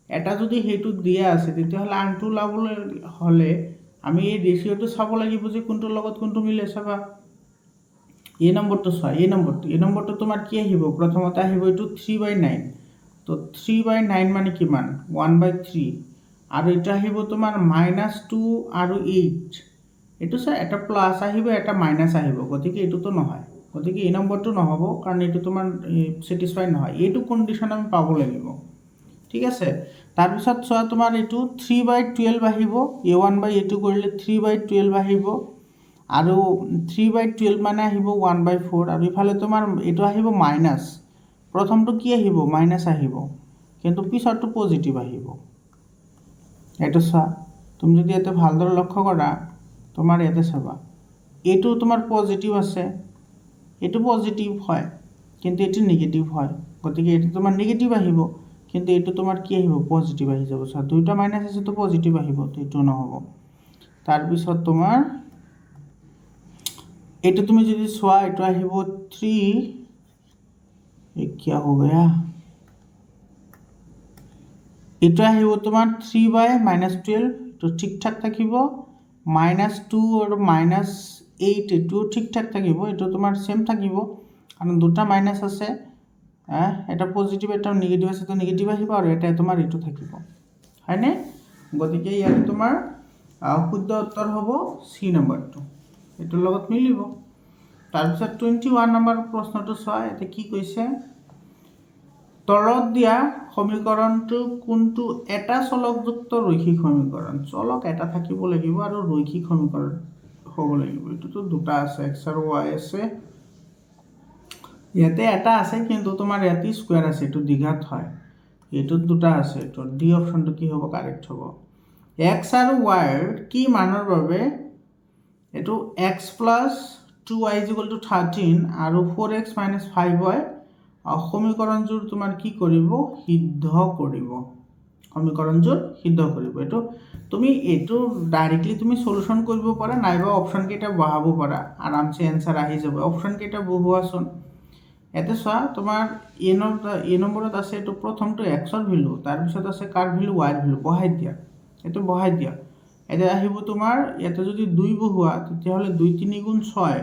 এটা যদি হেতু দিয়া আছে তেতিয়া হলে আনটু লাবলৈ হলে আমি এই রেশিওটো চাব লাগিব যে কোনটোৰ লগত কোনটো মিলে চাবা এই নম্বৰটো চোৱা এই নম্বৰটো তোমাৰ কি আহিব প্ৰথমতে আহিব এটো 3/9 তো 3/9 মানে কিমান 1/3 আৰু এটা আহিব তোমাৰ -2 আৰু 8 এটো স্যার এটা প্লাস আহিব এটা মাইনাস আহিব গতিকে এটো তো নহয় গতিকে এই নম্বৰটো নহব কাৰণ এটো তোমাৰ স্যাটিসফাই নহয় এটো কন্ডিশন আমি পাব লাগিব ঠিক আছে তাৰ পিছত চোৱা তোমাৰ এটো 3/12 আহিব a1/a2 কৰিলে 3/12 আহিব আৰু 3/12 মানে আহিব 1/4 আৰু ইফালে তোমাৰ এটো আহিব মাইনাস প্ৰথমটো কি আহিব মাইনাস আহিব কিন্তু পিছৰটো পজিটিভ আহিব এটো চা তুমি যদি এতে ভালদৰে লক্ষ্য কৰা তোমাৰ এতে চাবা এটো তোমাৰ পজিটিভ আছে এটো পজিটিভ হয় কিন্তু এটো নেগেটিভ হয় গতিকে এটো তোমাৰ নেগেটিভ আহিব কিন্তু এটো তোমাৰ কি আহিব পজিটিভ আহি যাব চা দুইটা মাইনাস আছে তো পজিটিভ আহিব তো এটো নহব তাৰ পিছত তোমাৰ एटो तुम जो चुआ एटो आहिबो 3 ये क्या हो गया एटो आहिबो तुमार 3/-12 तो ठीक ठाक থাকিবो -2 और -8 एटो ठीक ठाक থাকিবো एटो तुमार सेम থাকিবো कारण দুটা মাইনাস আছে এটা পজিটিভ এটা নেগেটিভ আছে তো নেগেটিভ আহিবো আর এটা তোমার এটো থাকিবো হয়নে গতিকে ইয়াত তোমার শুদ্ধ উত্তৰ হ'ব সি নম্বৰটো এটোৰ লগত মিলিব তাৰপিছত 21 নম্বৰ প্ৰশ্নটো চোৱা এতে কি কৈছে তলত দিয়া সমীকৰণটো কোনটো এটা চলকযুক্ত ৰৈখিক সমীকৰণ চলক এটা থাকিব লাগিব আৰু ৰৈখিক সমীকৰণ হ'ব লাগিব এইটোতো দুটা আছে x আৰু y আছে ইয়াতে এটা আছে কিন্তু তোমাৰ ইয়াতে স্কয়াৰ আছে এটো দ্বিঘাত হয় এটো দুটা আছে এটো ডি অপশনটো কি হ'ব কারেক্ট হ'ব x আৰু y কি মানৰ বাবে এটো x + 2y = 13 আৰু 4x - 5y সমীকৰণজোৰ তোমাৰ কি কৰিব সিদ্ধ কৰিব সমীকৰণজোৰ সিদ্ধ কৰিব এটো তুমি এটো ডাইৰেক্টলি তুমি সলিউশন কৰিব পাৰা নাইবা অপশন কেইটা বহাব পাৰা আৰামছে आंसर আহি যাব অপশন কেইটা বহুৱাচোন এতে চোৱা তোমাৰ এ নম্বৰত আছে এটো প্ৰথমটো x ৰ ভ্যালু তাৰ পিছত আছে কাৰ ভ্যালু y ৰ ভ্যালু বহাই দিয়া এটো বহাই দিয়া এতে আহিব তোমাৰ এতে যদি 2 বহুৱা তেতিয়া হলে 2 3 গুণ 6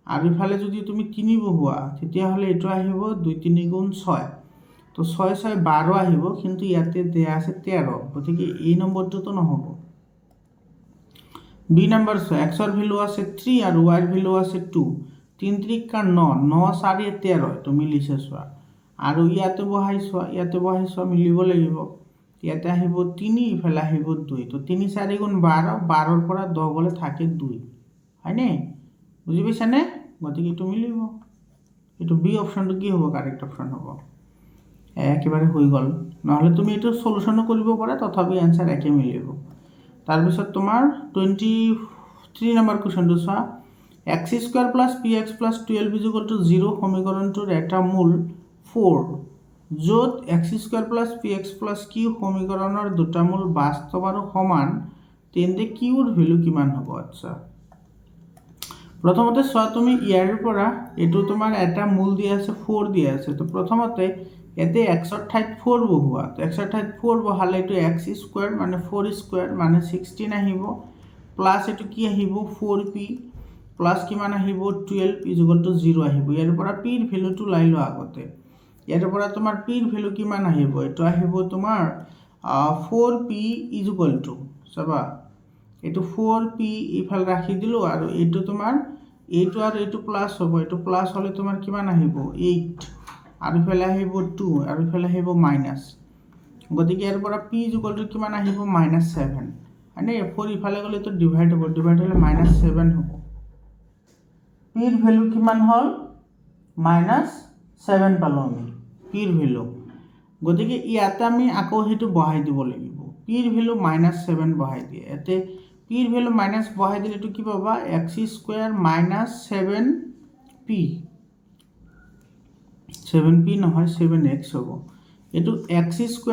আৰু ইফালে যদি তুমি 3 বহুৱা তেতিয়া হলে এটো আহিব 2 3 গুণ 6 তো 6 6 12 আহিব কিন্তু ইয়াতে দেয়া আছে 13 গতিকে এই নম্বৰটো তো নহব বি নম্বৰ x ৰ ভ্যালু আছে 3 আৰু y ৰ ভ্যালু আছে 2 3 3 का 9 9 4 13 তুমি লিখে চোৱা আৰু ইয়াতে বহাইছো মিলিব লাগিব ইয়াতে আহিব 3 ইফালে আহিব 2 তো 3 4 গুণ 12 12 ৰ পৰা 10 গলে থাকে 2 হয়নে বুজি পাইছানে গতিকে এটো মিলিব এটো বি অপশনটো কি হ'ব কারেক্ট অপশন হ'ব একেবাৰে হৈ গল নহলে তুমি এটো সলিউশন কৰিব পাৰা তথাপি आंसर একে মিলিব তাৰ পিছত তোমাৰ 23 নম্বৰ কোৱেশ্চনটো চোৱা x² + px + 12 = 0 সমীকৰণটোৰ এটা মূল 4 য'ত x² + px + q সমীকৰণৰ দুটা মূল বাস্তৱ আৰু সমান তেন্তে q ৰ ভ্যালু কিমান হ'ব আচ্ছা প্ৰথমতে চোৱা তুমি ইয়াৰ পৰা এটো তোমাৰ এটা মূল দিয়া আছে 4 দিয়া আছে তো প্ৰথমতে এতে x ৰ ঠাইত 4 বহুৱা তো x ৰ ঠাইত 4 বহালে এটো x² মানে 4² মানে 16 আহিব প্লাস এটো কি আহিব 4p প্লাস কিমান আহিব 12 = 0 আহিব ইয়াৰ পৰা p ৰ ভ্যালুটো লাই লো আগতে ইয়াৰ পৰা তোমাৰ p ৰ ভ্যালু কিমান আহিব এটো আহিব তোমাৰ 4p = সবা এটো 4p ইফাল ৰাখি দিলো আৰু এটো তোমাৰ এইটো আৰু এইটো প্লাস হ'ব এটো প্লাস হলে তোমাৰ কিমান আহিব 8 আৰু ইফালে আহিব 2 আৰু ইফালে আহিব মাইনাস গতিকে ইয়াৰ পৰা p = কিমান আহিব -7 মানে 4 ইফালে গলে তো ডিভাইড হলে -7 হ'ব p ৰ ভ্যালু কিমান হল -7 পালো আমি p ৰ ভ্যালু গতিকে ইয়াতে আমি আকৌ হেতু বহাই দিব লাগিব p ৰ ভ্যালু -7 বহাই দিয়ে এতে p ৰ ভ্যালু মাইনাস বহাই দিলে এটো কি পাবা x² - 7p 7p নহয় 7x হ'ব এটো x² -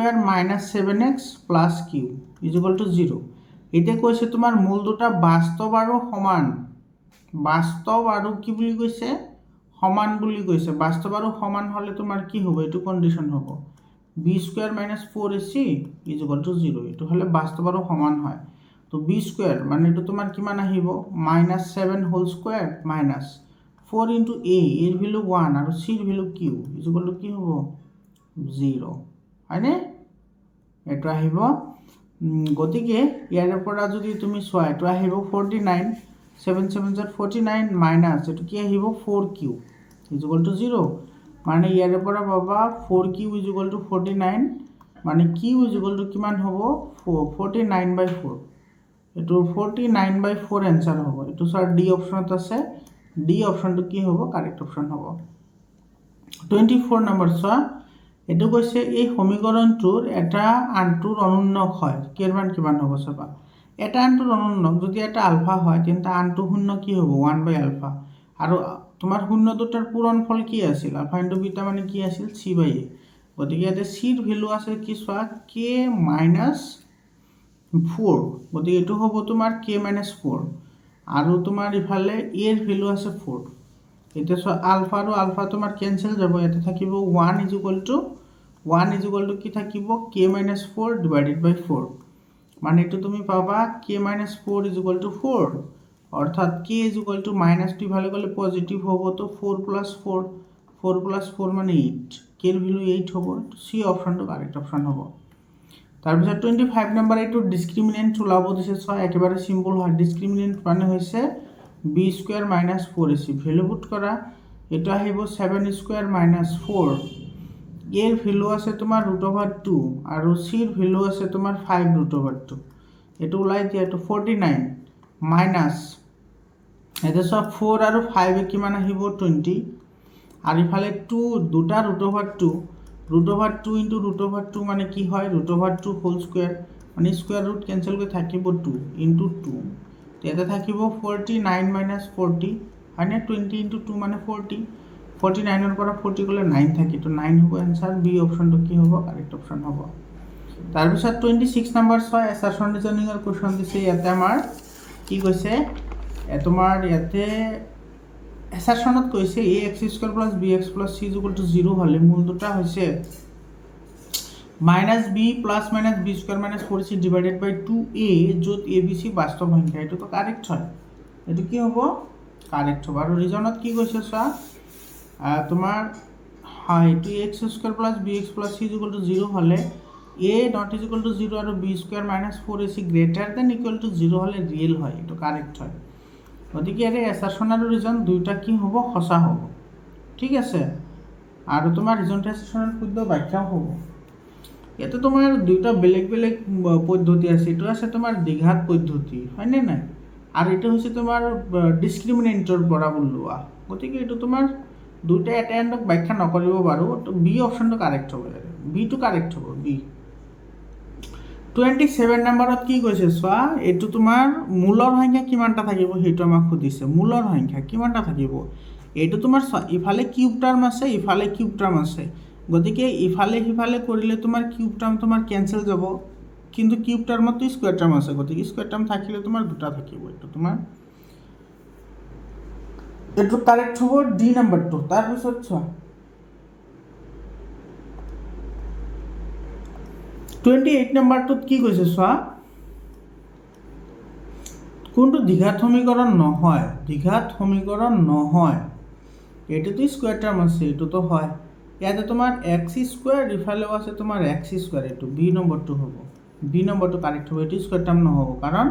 7x + q = 0 এতে কৈছে তোমাৰ মূল দুটা বাস্তৱ আৰু সমান বাস্তৱ আৰু কি বুলি কৈছে সমান বুলি কৈছে বাস্তৱ আৰু সমান হলে তোমাৰ কি হ'ব এটো কন্ডিশন হ'ব b² - 4ac = 0 এটো হলে বাস্তৱ আৰু সমান হয় তো b² মানে এটো তোমাৰ কিমান আহিব -7 হোল স্কয়াৰ মাইনাস 4 * a এৰ ভ্যালু 1 আৰু c এর ভ্যালু q = কি হ'ব 0 হয়নে এটো আহিব গতিকে ইয়াৰ পৰা যদি তুমি সোৱা এটো আহিব 49 7 7 49 মাইনাস এটো কি আহিব 4q = 0 মানে ইয়াৰ পৰা পাবা 4q = 49 মানে q = কিমান হ'ব 49/4 এটো 49/4 आंसर হ'ব এটো স্যার ডি অপশনত আছে ডি অপশনটো কি হ'ব কারেক্ট অপশন হ'ব 24 নম্বৰ চোৱা এটো কৈছে এই সমীকৰণটোৰ এটা আনটোৰ অনুন্নক হয় কেৰ মান কিমান হ'ব চাবা এটা আনটোৰ অনুন্নক যদি এটা আলফা হয় তেন্তে আনটো শূন্য কি হ'ব 1/α আৰু তোমাৰ শূন্য দুটাৰ পূৰণফল কি আছিল আলফা * বিটা মানে কি আছিল c/a গতিকে ইয়াতে c ৰ ভ্যালু আছে কি চোৱা k - 4 গতিকে এটো হ'ব তোমাৰ k - 4 আৰু তোমাৰ ইফালে a ৰ ভ্যালু আছে 4 এটা সো আলফা আৰু আলফা তোমাৰ ক্যান্সেল যাব এতে থাকিব 1 = কি থাকিব k - 4 / 4 মানে এটো তুমি পাবা k - 4 = 4 অর্থাৎ k - -2 ভালে গলে পজিটিভ হ'ব তো 4 + 4 4 + 4 মানে 8 k এর ভ্যালু 8 হ'ব c অপশনটো কারেক্ট অপশন হ'ব তাৰ পিছত 25 নম্বৰ এটো ডিসক্ৰিমিনেন্ট ওলাব দিছে সো একেবাৰে সিম্পল হয় ডিসক্ৰিমিনেন্ট মানে হৈছে b² - 4ac ভ্যালু পুট কৰা এটো আহিব 7² - 4 এৰ ভ্যালু আছে তোমাৰ √2 আৰু চিৰ ভ্যালু আছে তোমাৰ 5√2 এটো ওলাই দিয়া এটো 49 মাইনাস এটা সব 4 আৰু 5 কিমান আহিব 20 আৰু ইফালে 2 দুটা √2 ইনটু √2 মানে কি হয় √2 হোল স্কয়ার মানে স্কয়ার রুট ক্যান্সেল করে থাকিব 2 ইনটু 2 এটা থাকিব 49 মাইনাস 40 মানে 20 ইনটু 2 মানে 40 49 এর পৰা 40 গলে 9 থাকে তো 9 হ'ব आंसर বি অপশনটো কি হ'ব কারেক্ট অপশন হ'ব তাৰ পিছত 26 নম্বৰ ছয় এছাৰশন ৰিজনিং এৰ কোৱেশ্চন দিছে ইয়াতে আমাৰ কি কৈছে তোমাৰ ইয়াতে এছাৰশনত কৈছে ax² + bx + c = 0 হলে মূল দুটা হৈছে -b + -b² - 4c ডিভাইডেড বাই 2a যত abc বাস্তৱ সংখ্যা এটো তো কাৰেক্ট হয় এটো কি হ'ব কাৰেক্ট হ'ব আৰু ৰিজনত কি কৈছে চা তোমার হয় এটো ax² + bx + c = 0 হলে a ≠ 0 আৰু b² - 4ac > 0 হলে ৰিয়েল হয় এটো কাৰেক্ট হয় গতিকে এৰ অ্যাসাৰশন আৰু ৰিজন দুইটা কি হ'ব সঁচা হ'ব ঠিক আছে আৰু তোমাৰ ৰিজন অ্যাসাৰশনৰ শুদ্ধ ব্যাখ্যাও হ'ব এটো তোমাৰ দুইটা বেলেগ বেলেগ পদ্ধতি আছে এটো আছে তোমাৰ দ্বিঘাত পদ্ধতি হয় নে নাই আৰু এটো হৈছে তোমাৰ ডিসক্ৰিমিনেন্টৰ পৰা ওলোৱা গতিকে এটো তোমাৰ দুইটা এটা এন্ডক ব্যাখ্যা নকৰিব পাৰো তো বি অপশনটো কাৰেক্ট হ'ব বি টো কাৰেক্ট হ'ব বি 27 নম্বৰত কি কৈছে সোয়া এটো তোমাৰ মূলৰ সংখ্যা কিমানটা থাকিব হেটো আমাক খুদিছে মূলৰ সংখ্যা কিমানটা থাকিব এটো তোমাৰ ইফালে কিউব টাৰ্ম আছে ইফালে কিউব টাৰ্ম আছে গতিকে ইফালে হিফালে কৰিলে তোমাৰ কিউব টাৰ্ম তোমাৰ ক্যান্সেল যাব কিন্তু কিউব টাৰ্মত তো স্কয়াৰ টাৰ্ম আছে গতিকে স্কয়াৰ টাৰ্ম থাকিলে তোমাৰ দুটা থাকিব এটো তোমাৰ এটো কাৰেক্ট হ'ব ডি নাম্বাৰটো তাৰ পিছত সোয়া 28 নম্বৰটোত কি কৈছে সোয়া কোনটো দ্বিঘাত সমীকৰণ নহয় এটো তো স্কয়াৰ টাৰ্ম আছে এটো তো হয় ইয়াতে তোমাৰ x² ইফালেও আছে তোমাৰ x² এটো বি নম্বৰটো হ'ব বি নম্বৰটো কাৰেক্ট হ'ব এটো স্কয়াৰ টাৰ্ম নহব কাৰণ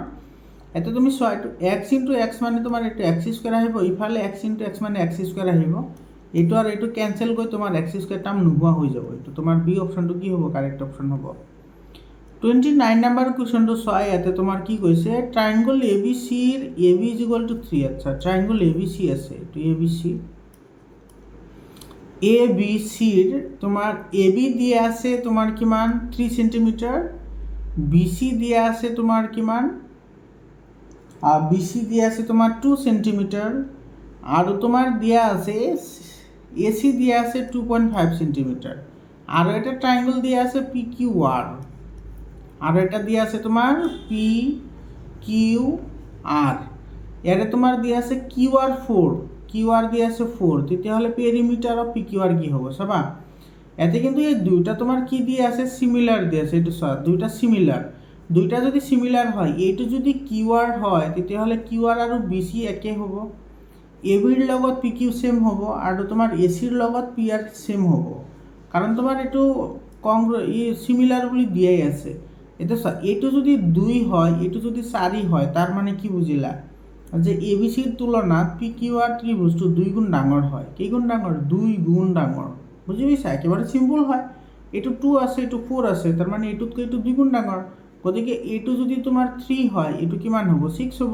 এতে তুমি সোয়া এটো x * x মানে তোমাৰ এটো x² আহিব ইফালে x * x মানে x² আহিব এটো আৰু এটো ক্যান্সেল গৈ তোমাৰ x² টাৰ্ম নোহোৱা হৈ যাব এটো তোমাৰ বি অপশনটো কি হ'ব কাৰেক্ট অপশন হ'ব 29 নম্বৰ কোৱেশ্চনটো সোয়া ইয়াতে তোমাৰ কি কৈছে ট্রায়াঙ্গল ABC এর AB = 3 আচ্ছা ট্রায়াঙ্গল ABC আছে এটো ABC এর তোমার AB দিয়ে আছে তোমার কিমান 3 সেন্টিমিটার BC দিয়ে আছে তোমার কিমান BC দিয়ে আছে তোমার 2 সেন্টিমিটার আর তোমার দিয়া আছে AC দিয়ে আছে 2.5 সেন্টিমিটার আর এটা ট্রায়াঙ্গল দিয়ে আছে PQR আর এটা দিয়ে আছে তোমার PQR এরে তোমার দিয়ে আছে QR4 QR দিয়ে আছে 4 তেতিয়া হলে পেরিমিটার অফ PQR কি হবে সবা এতে কিন্তু এই দুইটা তোমার কি দিয়ে আছে সিমিলার দিয়ে আছে এটা সব দুইটা সিমিলার দুইটা যদি সিমিলার হয় এইটো যদি QR হয় তেতিয়া হলে QR আৰু BC একে হ'ব AB ৰ লগত PQ সেম হ'ব আৰু তোমাৰ AC ৰ লগত PR সেম হ'ব কাৰণ তোমাৰ এটো সিমিলার বুলি দিয়াই আছে এটা এটো যদি 2 হয় এটো যদি 4 হয় তার মানে কি বুঝিলা যে ABC এর তুলনাত PQR ত্রিভুজটো 2 গুণ ডাঙৰ হয় কি গুণ ডাঙৰ 2 গুণ ডাঙৰ বুঝি পাইছা একেবারে সিম্পল হয় এটো 2 আছে এটো 4 আছে তার মানে এটোতকৈ এটো 2 গুণ ডাঙৰ গতিকে এটো যদি তোমাৰ 3 হয় এটো কিমান হ'ব 6 হ'ব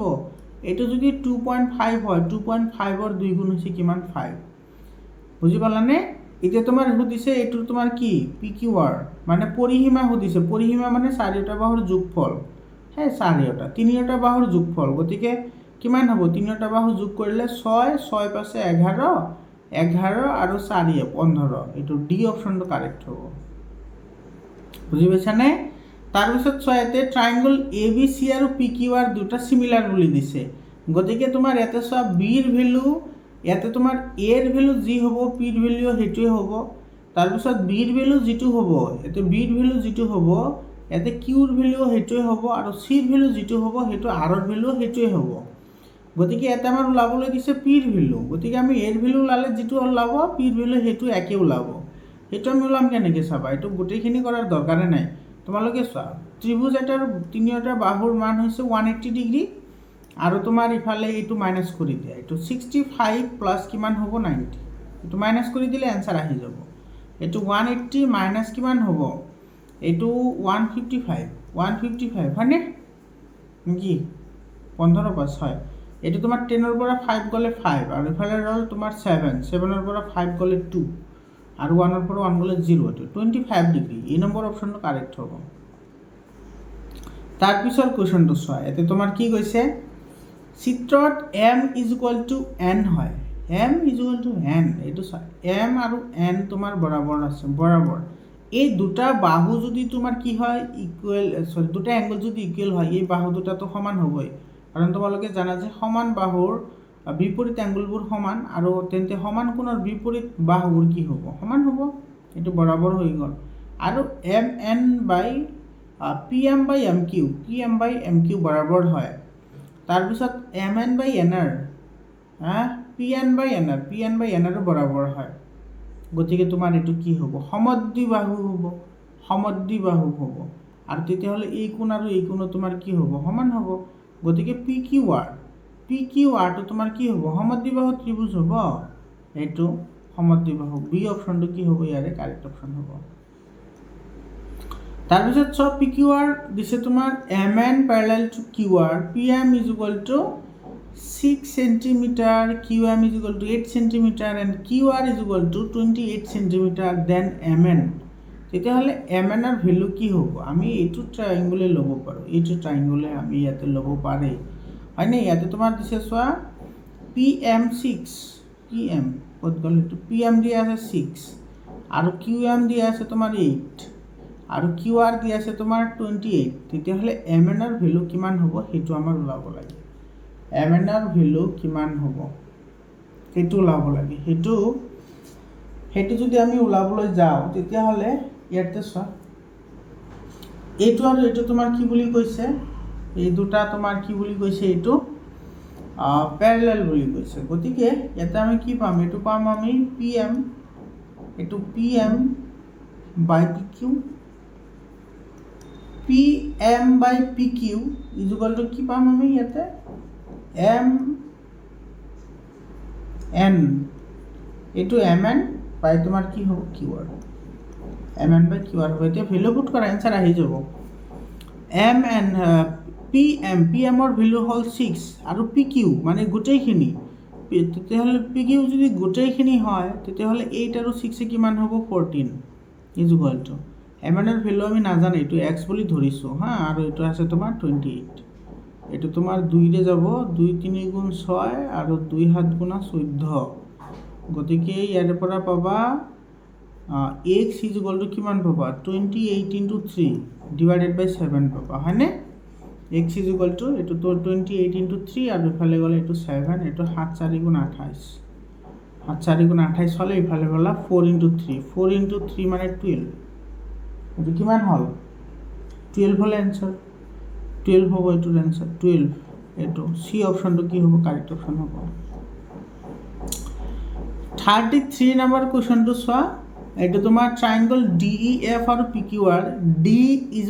এটো যদি 2.5 হয় 2.5 ৰ 2 গুণ হৈছে কিমান 5 বুঝি পালানে এতিয়া তোমাৰ হদিছে এটো তোমাৰ কি PQR মানে পৰিসীমা হদিছে পৰিসীমা মানে চাৰিটা বাহুৰ যোগফল হ্যাঁ চাৰিটা তিনিটা বাহুৰ যোগফল গতিকে কিমান হ'ব তিনিটা বাহু যোগ কৰিলে 6 6 পাছে 11 11 আৰু 4 15 এটো ডি অপশনটো কাৰেক্ট হ'ব বুঝি পাইছানে তাৰ পিছত ছয়তে ট্ৰায়াঙ্গল ABC আৰু PQR দুটা সিমিলাৰ বুলি দিছে গতিকে তোমাৰ এতে সব B ৰ ভ্যালু ইয়াতে তোমাৰ A ৰ ভ্যালু যি হ'ব P ৰ ভ্যালু হেটোই হ'ব তাৰ পিছত B ৰ ভ্যালু যিটো হ'ব এতে B ৰ ভ্যালু যিটো হ'ব এতে Q ৰ ভ্যালু হেটোই হ'ব আৰু C ৰ ভ্যালু যিটো হ'ব হেটো R ৰ ভ্যালু হেটোই হ'ব গতিকে এটা আমাৰ ওলাবলৈ দিছে P ৰ ভ্যালু গতিকে আমি A ৰ ভ্যালু লালে যিটো ওলাব P ৰ ভ্যালু হেটো একে ওলাব হেটো আমি ওলাম কেনেকৈ চাবা এটো গোটেইখিনি কৰাৰ দৰকাৰ নাই তোমালোকে চোৱা ত্ৰিভুজ এটাৰ তিনিটা বাহুৰ মান হৈছে 180 ডিগ্ৰী আৰু তোমাৰ ইফালে এটো মাইনাস কৰি দিয়া এটো 65 প্লাস কিমান হ'ব 90 এটো মাইনাস কৰি দিলে आंसर আহি যাব এইটো 180 মাইনাছ কিমান হ'ব এইটো 155 হয়নে নেকি 15 পাঁচ হয় এইটো তোমাৰ 10 পৰা 5 গ'লে 5 আৰু ইফালে হ'ল তোমাৰ 7 পৰা 5 গ'লে 2 আৰু 1 পৰা 1 গ'লে 0 এইটো 25 ডিগ্ৰী এই নম্বৰ অপশ্যনটো কাৰেক্ট হ'ব তাৰপিছৰ কুৱেশ্যনটো চোৱা ইয়াতে তোমাৰ কি কৈছে চিত্ৰত m = n হয় m = n এইটো চোৱা m আৰু n তোমাৰ বৰাবৰ আছে বৰাবৰ এই দুটা বাহু যদি তোমাৰ কি হয় ইকুৱেল দুটা এংগল যদি ইকুৱেল হয় এই বাহু দুটাটো সমান হ'বই কাৰণ তোমালোকে জানা যে সমান বাহুৰ বিপৰীত এংগলবোৰ সমান আৰু তেন্তে সমান কোণৰ বিপৰীত বাহুবোৰ কি হ'ব সমান হ'ব এইটো বৰাবৰ হৈ গ'ল আৰু pm/mq বৰাবৰ হয় তাৰপিছত mn/nr pn/nr বৰাবৰ হয় গতিকে তোমাৰ এইটো কি হ'ব সমদ্বিবাহু হ'ব আৰু তেতিয়াহ'লে এই কোণ আৰু এই কোণ তোমাৰ কি হ'ব সমান হ'ব গতিকে PQR তোমাৰ কি হ'ব সমদ্বিবাহু ত্ৰিভুজ হ'ব এইটো সমদ্বিবাহু বি অপশ্যনটো কি হ'ব ইয়াৰে কাৰেক্ট অপশ্যন হ'ব তাৰপিছত চব PQR দিছে তোমাৰ MN parallel to QR PM = 6 cm QM = 8 cm and QR = 28 cm then MN তেতিয়াহ'লে MN ৰ ভ্যালু কি হ'ব আমি এইটো ট্ৰায়াঙ্গলে ল'ব পাৰোঁ এইটো ট্ৰায়াঙ্গলে আমি ইয়াতে ল'ব পাৰে হয়নে ইয়াতে তোমাৰ দিছে চোৱা PM6 PM ক'ত গ'ল এইটো PM দিয়া আছে 6 আৰু QM দিয়া আছে তোমাৰ 8 আৰু QR দিয়া আছে তোমাৰ 28 তেতিয়াহ'লে MN ৰ ভ্যালু কিমান হ'ব সেইটো আমাৰ ওলাব লাগে MN ৰ ভ্যালু কিমান হ'ব সেইটো ওলাব লাগে সেইটো যদি আমি ওলাবলৈ যাওঁ তেতিয়াহ'লে ইয়াতে চোৱা এইটো আৰু এইটো তোমাৰ কি বুলি কৈছে এই দুটা তোমাৰ কি বুলি কৈছে এইটো প্যাৰেলাল বুলি কৈছে গতিকে ইয়াতে আমি কি পাম এইটো পাম আমি PM এইটো PM/PQ PM/PQ = কি পাম আমি ইয়াতে MN এইটো MN বাই তোমাৰ কি হ'ব QR MN/QR হ'ব এতিয়া ভ্যালু পুট কৰা এনসাৰ আহি যাব MN PM ৰ ভ্যালু হ'ল 6 আৰু PQ মানে গোটেইখিনি তেতিয়াহ'লে PQ যদি গোটেইখিনি হয় তেতিয়াহ'লে 8 আৰু 6 কিমান হ'ব 14 = MN ৰ ভ্যালু আমি নাজানো এইটো x বুলি ধৰিছো হা আৰু এইটো আছে তোমাৰ 28 এইটো তোমাৰ 2 ৰে যাব 2 3 গুণ 6 আৰু 2 7 গুণ 14 গতিকে ইয়াৰ পৰা পাবা x = কিমান পাবা 28 * 3 / 7 পাবা হয়নে x = এইটো তো 28 * 3 আৰু ইফালে গ'লে এইটো 7 এইটো 7 4 গুণ 28 7 4 গুণ 28 হ'লে ইফালে গ'লা 4 * 3 4 * 3 মানে 12 এইটো কিমান হ'ল 12 হ'ল এনসার 12 হ'ব এইটো এনসার 12 এইটো সি অপশনটো কি হ'ব কারেক্ট অপশন হ'ব 33 নম্বৰ কোৱেশ্চনটো চোৱা এইটো তোমাৰ ট্ৰায়াঙ্গল DEF আৰু PQR D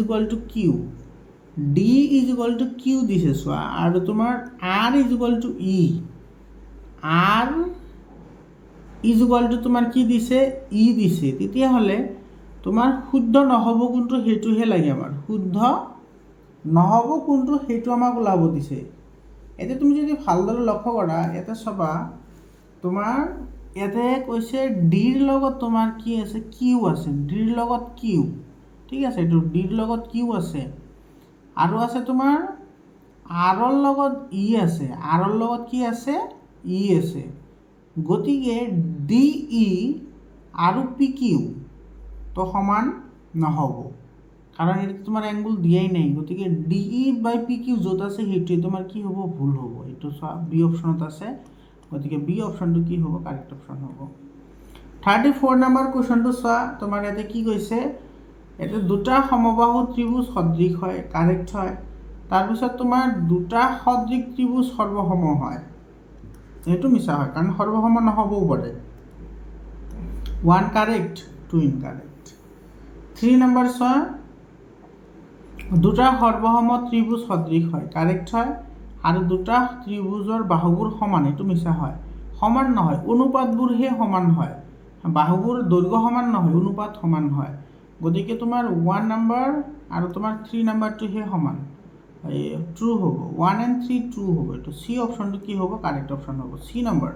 = Q D = Q দিছে চোৱা আৰু তোমাৰ R = E R = তোমাৰ কি দিছে E দিছে তেতিয়াহ'লে তোমাৰ শুদ্ধ নহ'ব কোনটো হেতুহে লাগে আমাৰ শুদ্ধ নহ'ব কোনটো হেতু আমাক ওলাব দিছে এতে তুমি যদি ভালদৰে লক্ষ্য কৰা এতে সবা তোমাৰ এতে কৈছে D ৰ লগত তোমাৰ কি আছে Q আছে D ৰ লগত Q ঠিক আছে এইটো D ৰ লগত Q আছে আৰু আছে তোমাৰ R ৰ লগত E আছে R ৰ লগত কি আছে E আছে গতিকে DE আৰু PQ তো সমান নহ'ব কাৰণ এটা তোমাৰ অ্যাঙ্গল দিয়াই নাই গতিকে DE/PQ যত আছে হেতু তোমাৰ কি হ'ব ভুল হ'ব এটো বি অপশনত আছে গতিকে বি অপশনটো কি হ'ব কারেক্ট অপশন হ'ব 34 নম্বৰ কোৱেশ্চনটো চোৱা তোমাৰ ইয়াতে কি কৈছে এটা দুটা সমবাহু ত্ৰিভুজ সদৃশ হয় কাৰেক্ট হয় তাৰ পিছত তোমাৰ দুটা সদৃশ ত্ৰিভুজ সৰ্বসম হয় এটো মিছা হয় কাৰণ সৰ্বসম নহবও পাৰে 1 কাৰেক্ট 2 ইনকাৰেক্ট 3 নম্বৰ চোৱা দুটা সৰ্বসম ত্ৰিভুজ সদৃশ হয় কাৰেক্ট হয় আৰু দুটা ত্ৰিভুজৰ বাহুবোৰ সমান এটো মিছা হয় সমান নহয় অনুপাতবোৰ হে সমান হয় বাহুবোৰ দৈৰ্ঘ্য সমান নহয়, অনুপাত সমান হয়। গতিকে তোমাৰ 1 নাম্বাৰ আৰু তোমাৰ 3 নাম্বাৰটোহে সমান, ট্ৰু হ'ব। 1 and 3 ট্ৰু হ'ব। এইটো চি অপশ্যনটো কি হ'ব? কাৰেক্ট অপশ্যন হ'ব, চি নম্বৰ।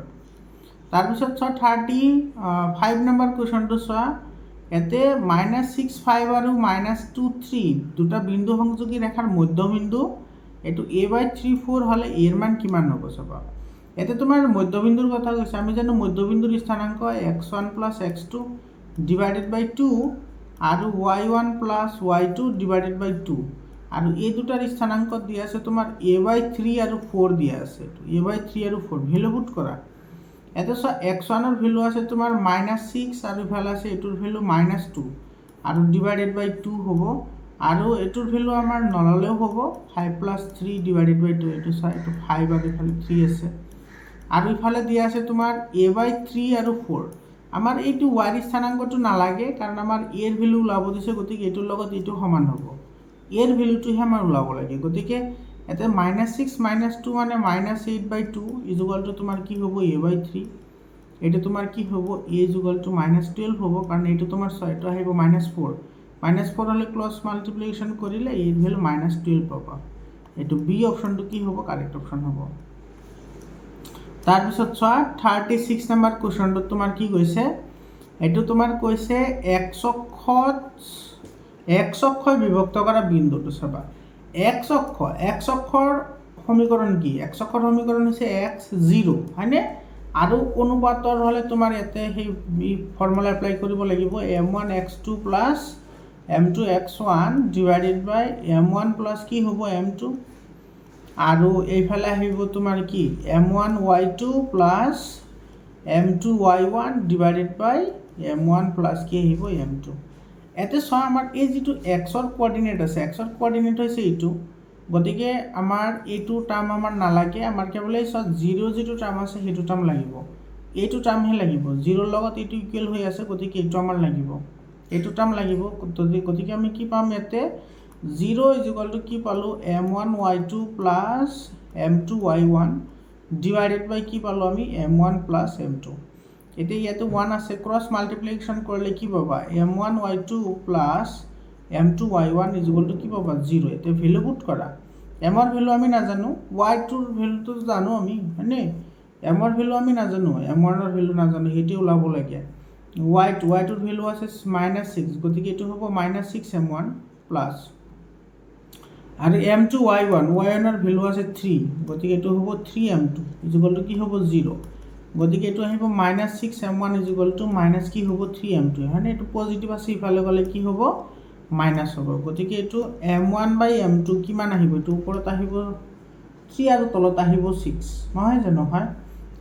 তাৰপিছত চোৱা 35 নম্বৰ কুৱেশ্যনটো চোৱা। ইয়াতে -6, 5 আৰু -2, 3 দুটা বিন্দু সংযোগী ৰেখাৰ মধ্যবিন্দু এইটো a/3, 4 হ'লে এৰ মান কিমান হ'ব চাবা। ইয়াতে তোমাৰ মধ্যবিন্দুৰ কথা কৈছে। আমি জানো মধ্যবিন্দুৰ স্থানাংক x1 + x2 / 2 আৰু y1 + y2 / 2 আৰু এই দুটাৰ স্থানাংক দিয়া আছে তোমাৰ a/3 আৰু 4 দিয়া আছে। a/3 আৰু 4 ভেলু পুট কৰা। এটা চোৱা x1 ভেলু আছে তোমাৰ -6 আৰু ইফালে আছে এইটোৰ ভেলু -2 আৰু / 2 হ'ব আৰু এইটোৰ ভেলু আমাৰ নললেও হ'ব 5 + 3 / 2 এইটো চোৱা এইটো 5 আৰু ইফালে 3 আছে আৰু ইফালে দিয়া আছে তোমাৰ a/3 আৰু 4। আমাৰ এইটো y স্থানাংকটো নালাগে কাৰণ আমাৰ এৰ ভেলু ওলাব দিছে, গতিকে এইটোৰ লগত এইটো সমান হ'ব। এৰ ভেলুটোহে আমাৰ ওলাব লাগে। গতিকে ইয়াতে -6 - 2 মানে -8/2 = তোমাৰ কি হ'ব? a/3। এইটো তোমাৰ কি হ'ব? a = -12 হ'ব কাৰণ এইটো তোমাৰ 6টো আহিব -4। -4 হ'লে ক্ৰছ মাল্টিপ্লিকেশ্যন কৰিলে এৰ ভেলু -12 পাবা। এইটো বি অপশ্যনটো কি হ'ব? কাৰেক্ট অপশ্যন হ'ব। তাৰপিছত চোৱা 36 নম্বৰ কুৱেশ্যনটোত তোমাৰ কি কৈছে? এইটো তোমাৰ কৈছে x অক্ষই বিভক্ত কৰা বিন্দুটো চাবা। x অক্ষৰ সমীকৰণ কি? x অক্ষৰ সমীকৰণ হৈছে x0 হয়নে? আৰু অনুপাতৰ হ'লে তোমাৰ ইয়াতে সেই ফৰ্মুলা এপ্লাই কৰিব লাগিব m1 x2 + m2 x1 / m1 + কি হ'ব? m2 আৰু এইফালে আহিব তোমাৰ কি m1 y2 + m2 y1 / m1 + কি আহিব? m2। ইয়াতে চোৱা আমাৰ এই যিটো এক্সৰ কোঅৰ্ডিনেট আছে, এক্সৰ কোঅৰ্ডিনেট হৈছে এইটো। গতিকে আমাৰ এইটো টাৰ্ম আমাৰ নালাগে, আমাৰ কেৱল এই চোৱা 0 যিটো টাৰ্ম আছে সেইটো টাৰ্ম লাগিব। এইটো টাৰ্মহে লাগিব, 0ৰ লগত এইটো ইকুৱেল হৈ আছে, গতিকে এইটো আমাৰ লাগিব, এইটো টাৰ্ম লাগিব। গতিকে আমি কি পাম ইয়াতে? 0 = কি পালোঁ? m1 y2 + m2 y1 / কি পালোঁ আমি? m1 + m2। এতিয়া ইয়াতে 1 আছে, ক্ৰছ মাল্টিপ্লিকেশ্যন কৰিলে কি পাবা? m1 y2 + m2 y1 = কি পাবা? 0। এতিয়া ভেলু পুট কৰা। m ৰ ভেলু আমি নাজানো, y2ৰ ভেলুটো জানো আমি হয়নে? m ৰ ভেলু আমি নাজানো, m1 ৰ ভেলু নাজানো, সেইটো ওলাব লাগে। y2ৰ ভেলু আছে -6, গতিকে এইটো হ'ব -6 m1 প্লাছ আৰু m2 y1 ৰ ভেলু আছে 3, গতিকে এইটো হ'ব 3 m2 = কি হ'ব? 0। গতিকে এইটো আহিব -6 m1 = কি হ'ব? 3 m2 হয়নে? এইটো পজিটিভ আছে, ইফালে গ'লে কি হ'ব? মাইনাছ হ'ব। গতিকে এইটো m1/m2 কিমান আহিব? এইটো ওপৰত আহিব 3 আৰু তলত আহিব 6, নহয় জানো? হয়।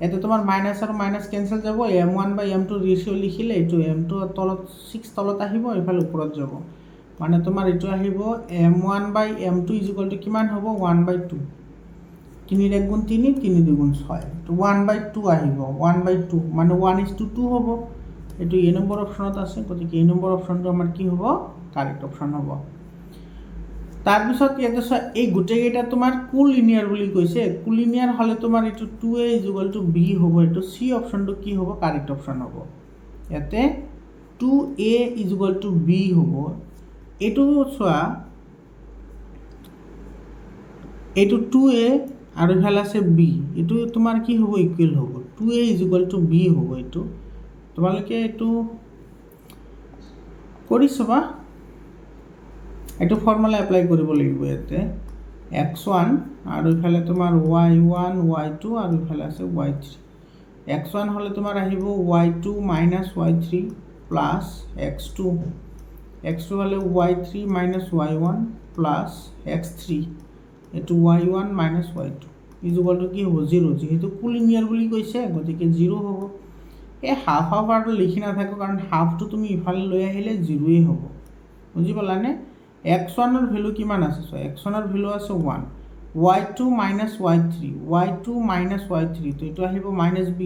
ইয়াতে তোমাৰ মাইনাছ আৰু মাইনাছ কেঞ্চেল যাব, m1/m2 ৰেচিঅ' লিখিলে এইটো m2 তলত 6 তলত আহিব, এইফালে ওপৰত যাব। মানে তোমাৰ এইটো আহিব m1/m2 = কিমান হ'ব? 1/2। 3 × 1 = 3, 3 × 2 = 6, তো 1/2 আহিব। 1/2 মানে 1:2 হ'ব। এইটো এ নম্বৰ অপশ্যনত আছে, গতিকে এ নম্বৰ অপশ্যনটো আমাৰ কি হ'ব? কাৰেক্ট অপশ্যন হ'ব। তাৰপিছত ইয়াতে চোৱা এই গোটেইকেইটা তোমাৰ কোলিনিয়াৰ বুলি কৈছে। কোলিনিয়াৰ হ'লে তোমাৰ এইটো 2a = b হ'ব। এইটো চি অপশ্যনটো কি হ'ব? কাৰেক্ট অপশ্যন হ'ব। ইয়াতে 2a = b হ'ব। এইটো চোৱা, এইটো 2a আৰু ইফালে আছে b, এইটো তোমাৰ কি হ'ব? ইকুৱেল হ'ব। 2a = b হ'ব। এইটো তোমালোকে এইটো কৰি চাবা, এইটো ফৰ্মুলা এপ্লাই কৰিব লাগিব। ইয়াতে x1 আৰু ইফালে তোমাৰ y1 y2 আৰু ইফালে আছে y3। x1 হ'লে তোমাৰ আহিব y2 - y3 প্লাছ x2 হ'লে y3 - y1 প্লাছ x3, এইটো y1 - y2 = কি হ'ব? 0। যিহেতু কোলিনিয়াৰ বুলি কৈছে, গতিকে 0 হ'ব। এই হাফ আৰু লিখি নাথাকোঁ, কাৰণ হাফটো তুমি ইফালে লৈ আহিলে 0ই হ'ব। বুজি পালানে? x1 ৰ ভেলু কিমান আছে? চ' x1 ৰ ভেলু আছে 1, y2 - y3 তো এইটো আহিব -b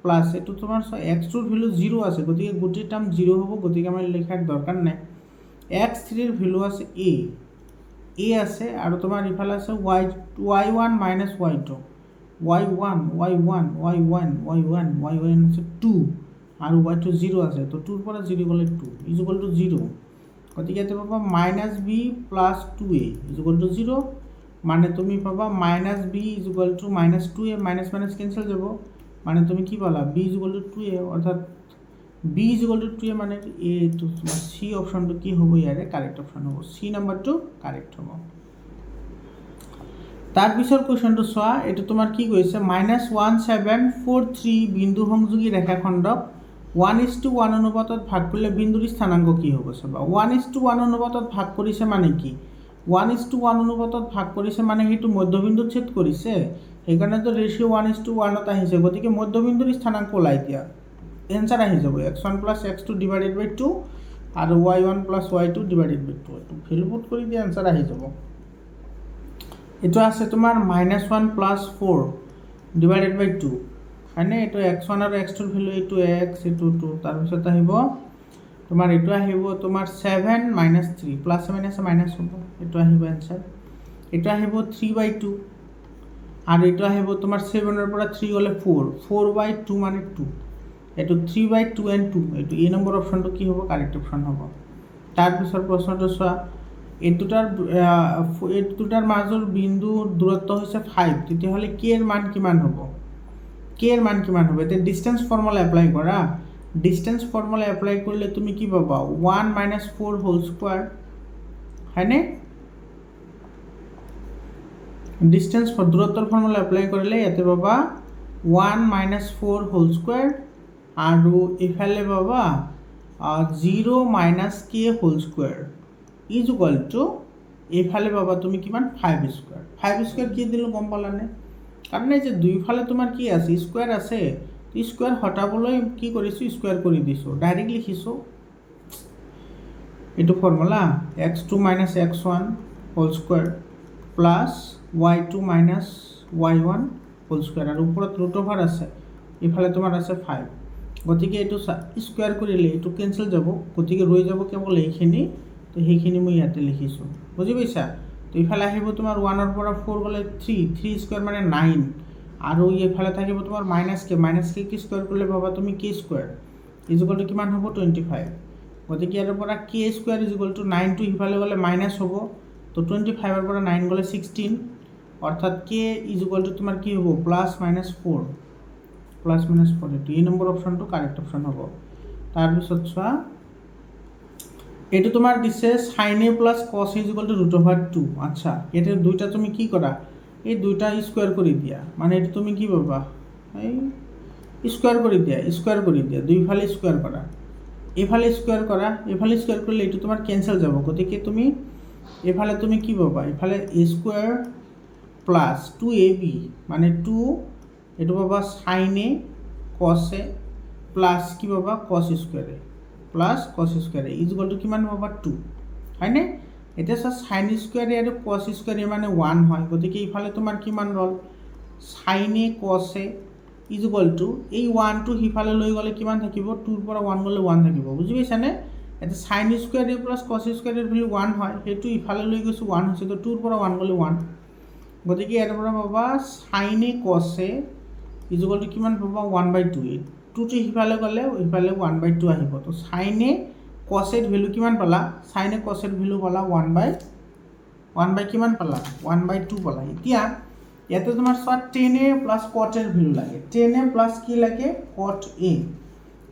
প্লাছ এইটো তোমাৰ x2 ৰ ভেলু 0 আছে, গতিকে গোটেই টাৰ্ম 0 হ'ব, গতিকে আমাৰ লিখাৰ দৰকাৰ নাই। x3 ৰ ভেলু আছে a আছে, আৰু তোমাৰ ইফালে আছে y1 - y2, y1 আছে 2 আৰু y2 0 আছে তো 2 ৰ পৰা 0 গ'লে 2 ইজ ইকুৱেল টু 0 গতিকে ইয়াতে পাবা -b plus 2a is equal two 0 মানে তুমি পাবা -b is equal two -2a minus minus cancel যাব মানে তুমি কি পালা b is equal two 2a অৰ্থাৎ b is equal two 2a মানে এইটো তোমাৰ চি অপশ্যনটো কি হ'ব ইয়াৰে কাৰেক্ট অপশ্যন হ'ব চি নাম্বাৰটো কাৰেক্ট হ'ব তাৰপিছৰ কুৱেশ্যনটো চোৱা এইটো তোমাৰ কি কৈছে -1743 বিন্দু সংযোগী ৰেখাখণ্ডক 1:1 অনুপাতত ভাগ কৰিলে বিন্দুৰ স্থানাংক কি হ'ব চাবা 1:1 অনুপাতত ভাগ কৰিছে মানে কি 1:1 অনুপাতত ভাগ কৰিছে মানে সেইটো মধ্যবিন্দুত ছেদ কৰিছে সেইকাৰণেতো ৰেচিঅ' 1:1 আহিছে গতিকে মধ্যবিন্দুৰ স্থানাংক ওলাই দিয়া এনসাৰ আহি যাব x1 + x2 ডিভাইডেড বাই 2 আৰু y1 + y2 ডিভাইডেড বাই 2 এইটো ভ্যালু পুট কৰি দিয়া এনসাৰ আহি যাব এটা আছে তোমাৰ -1 + 4 ডিভাইডেড বাই 2 হয়নে এইটো x1 আৰু x2 ৰ ভ্যালু এইটো x এইটো 2 তাৰ পিছত আহিব তোমাৰ এইটো আহিব তোমাৰ 7 - 3 প্লাস মাইনাস মাইনাস হ'ব এইটো আহিব এনসাৰ এইটো আহিব 3/2 আৰু এইটো আহিব তোমাৰ 7 ৰ পৰা 3 গলে 4 4/2 মানে 2 এইটো 3/2 and 2 এইটো এ নম্বৰ অপশ্যনটো কি হ'ব কাৰেক্ট অপশ্যন হ'ব তাৰ পিছৰ প্ৰশ্নটো চোৱা এই দুটাৰ মাজৰ বিন্দুৰ দূৰত্ব হৈছে 5 তেতিয়াহ'লে k এর মান কিমান হ'ব k এর মান কিমান হবে এটা ডিসটেন্স ফর্মুলা অ্যাপ্লাই করা ডিসটেন্স ফর্মুলা অ্যাপ্লাই করলে তুমি কি পাবা 1 - 4 হোল স্কয়ার হয়নে ডিসটেন্স দূরত্বর ফর্মুলা অ্যাপ্লাই করলে এতে পাবা 1 - 4 হোল স্কয়ার আৰু ইফালে পাবা 0 - k whole square is equal to ইফালে পাবা তুমি কিমান 5 স্কয়ার 5 স্কয়ার কি দিলো গম পালানে কারণ এই যে দুই ফালে তোমার কি আছে স্কয়ার আছে স্কয়ার হটাবলৈ কি কৰিছো স্কয়াৰ কৰি দিছো ডাইৰেক্ট লিখিছো এটো formula x2 - x1 whole square plus y2 - y1 whole square আৰ উপৰত ৰুট ওভাৰ আছে ইফালে তোমাৰ আছে 5 গতিকে এটো স্কয়াৰ কৰিলে এটো ক্যান্সেল যাব গতিকে ৰৈ যাব কেৱল এইখিনি তো সেইখিনি মই ইয়াতে লিখিছো বুজি পাইছা তো ইফালে আহিব তোমাৰ 1 ৰ পৰা 4 গলে 3 স্কয়াৰ মানে 9 আৰু ইফালে থাকিব তোমাৰ -k কি স্কয়াৰ কৰিলে পাবা তুমি k square is equal to কিমান হ'ব 25 গতিকে ইয়াৰ পৰা k square is equal to 9 টু ইফালে গলে মাইনাস হ'ব তো 25 ৰ পৰা 9 গলে 16 অৰ্থাৎ k ইজ ইকুৱেল টু তোমাৰ কি হ'ব +-4 +-4 এটো এই নম্বৰ অপশ্যনটো কাৰেক্ট অপশ্যন হ'ব তাৰ পিছত চোৱা এটো তোমার দিছে sin a + cos a √2 আচ্ছা এটা দুইটা তুমি কি করা এই দুইটা স্কয়ার করে দিয়া মানে এটা তুমি কি পাবা এই স্কয়ার করে দিয়া দুই ফালে স্কয়ার করা এফালে স্কয়ার করলে এটা তোমার ক্যান্সেল যাব গতিকে তুমি এফালে তুমি কি পাবা এফালে a² + 2ab মানে 2 এটা পাবা sin a cos a plus কি পাবা cos square plus cos square is equal two কিমান পাবা 2 হয়নে এটা sin স্কয়ার আৰু cos স্কয়াৰ মানে 1 হয় গতিকে ইফালে তোমাৰ কিমান ৰল sin a cos a is equal two এই 1 টো হিফালে লৈ গলে কিমান থাকিব 2 ৰ পৰা 1 গলে 1 থাকিব বুজি পাইছানে এটা sin square plus cos square এর ভ্যালু 1 হয় হেতু ইফালে লৈ গৈছো 1 হৈছে তো 2 ৰ পৰা 1 গলে 1 গতিকে এৰ পৰা পাবা sin a cos a is equal two কিমান পাবা 1/2 2 টো হিফালে গলে ইফালে 1/2 আহিব তো sin a cos এর ভ্যালু কিমান পালা sin a cos এর ভ্যালু পালা 1/1 কিমান পালা 1/2 পালা এতিয়া ইয়াতে তোমাৰ সব tan a + cot এর ভ্যালু লাগে tan a + কি লাগে cot a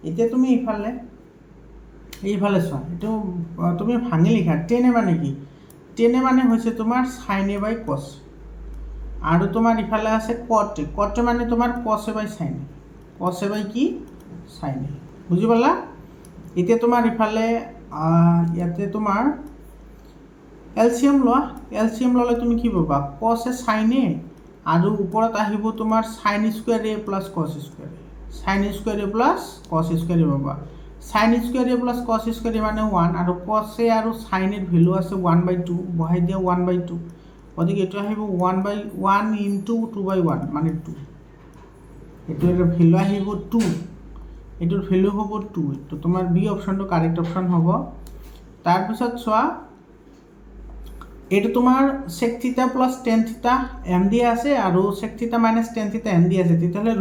এতিয়া তুমি এইফালে সব এটো তুমি ভাঙি লিখা tan a মানে কি tan a মানে হৈছে তোমাৰ sin a / cos আৰু তোমাৰ ইফালে আছে cot a মানে তোমাৰ cos a / sin a cos a / কি sin a বুজি পালা এতিয়া তোমাৰ ইফালে ইয়াতে তোমাৰ এলসিয়াম ললে তুমি কি পাবা cos a sin a আৰু ওপৰত আহিব তোমাৰ sin square a + cos square sin square a + cos square পাবা sin square a + cos square মানে 1 আৰু cos a আৰু sin এর ভ্যালু আছে 1/2 বহাই দিয়া 1/2 গতিকে এটো আহিব 1/1 * 2/1 মানে 2 এটোৰ ভ্যালু আহিব 2 এটোৰ ভ্যালু হ'ব 2 তো তোমাৰ বি অপশনটো কাৰেক্ট অপশন হ'ব তাৰ পিছত চোৱা এটা তোমাৰ sec θ + tan θ m দিয়া আছে আৰু sec θ - tan θ m দিয়া আছে তেতিয়াহলে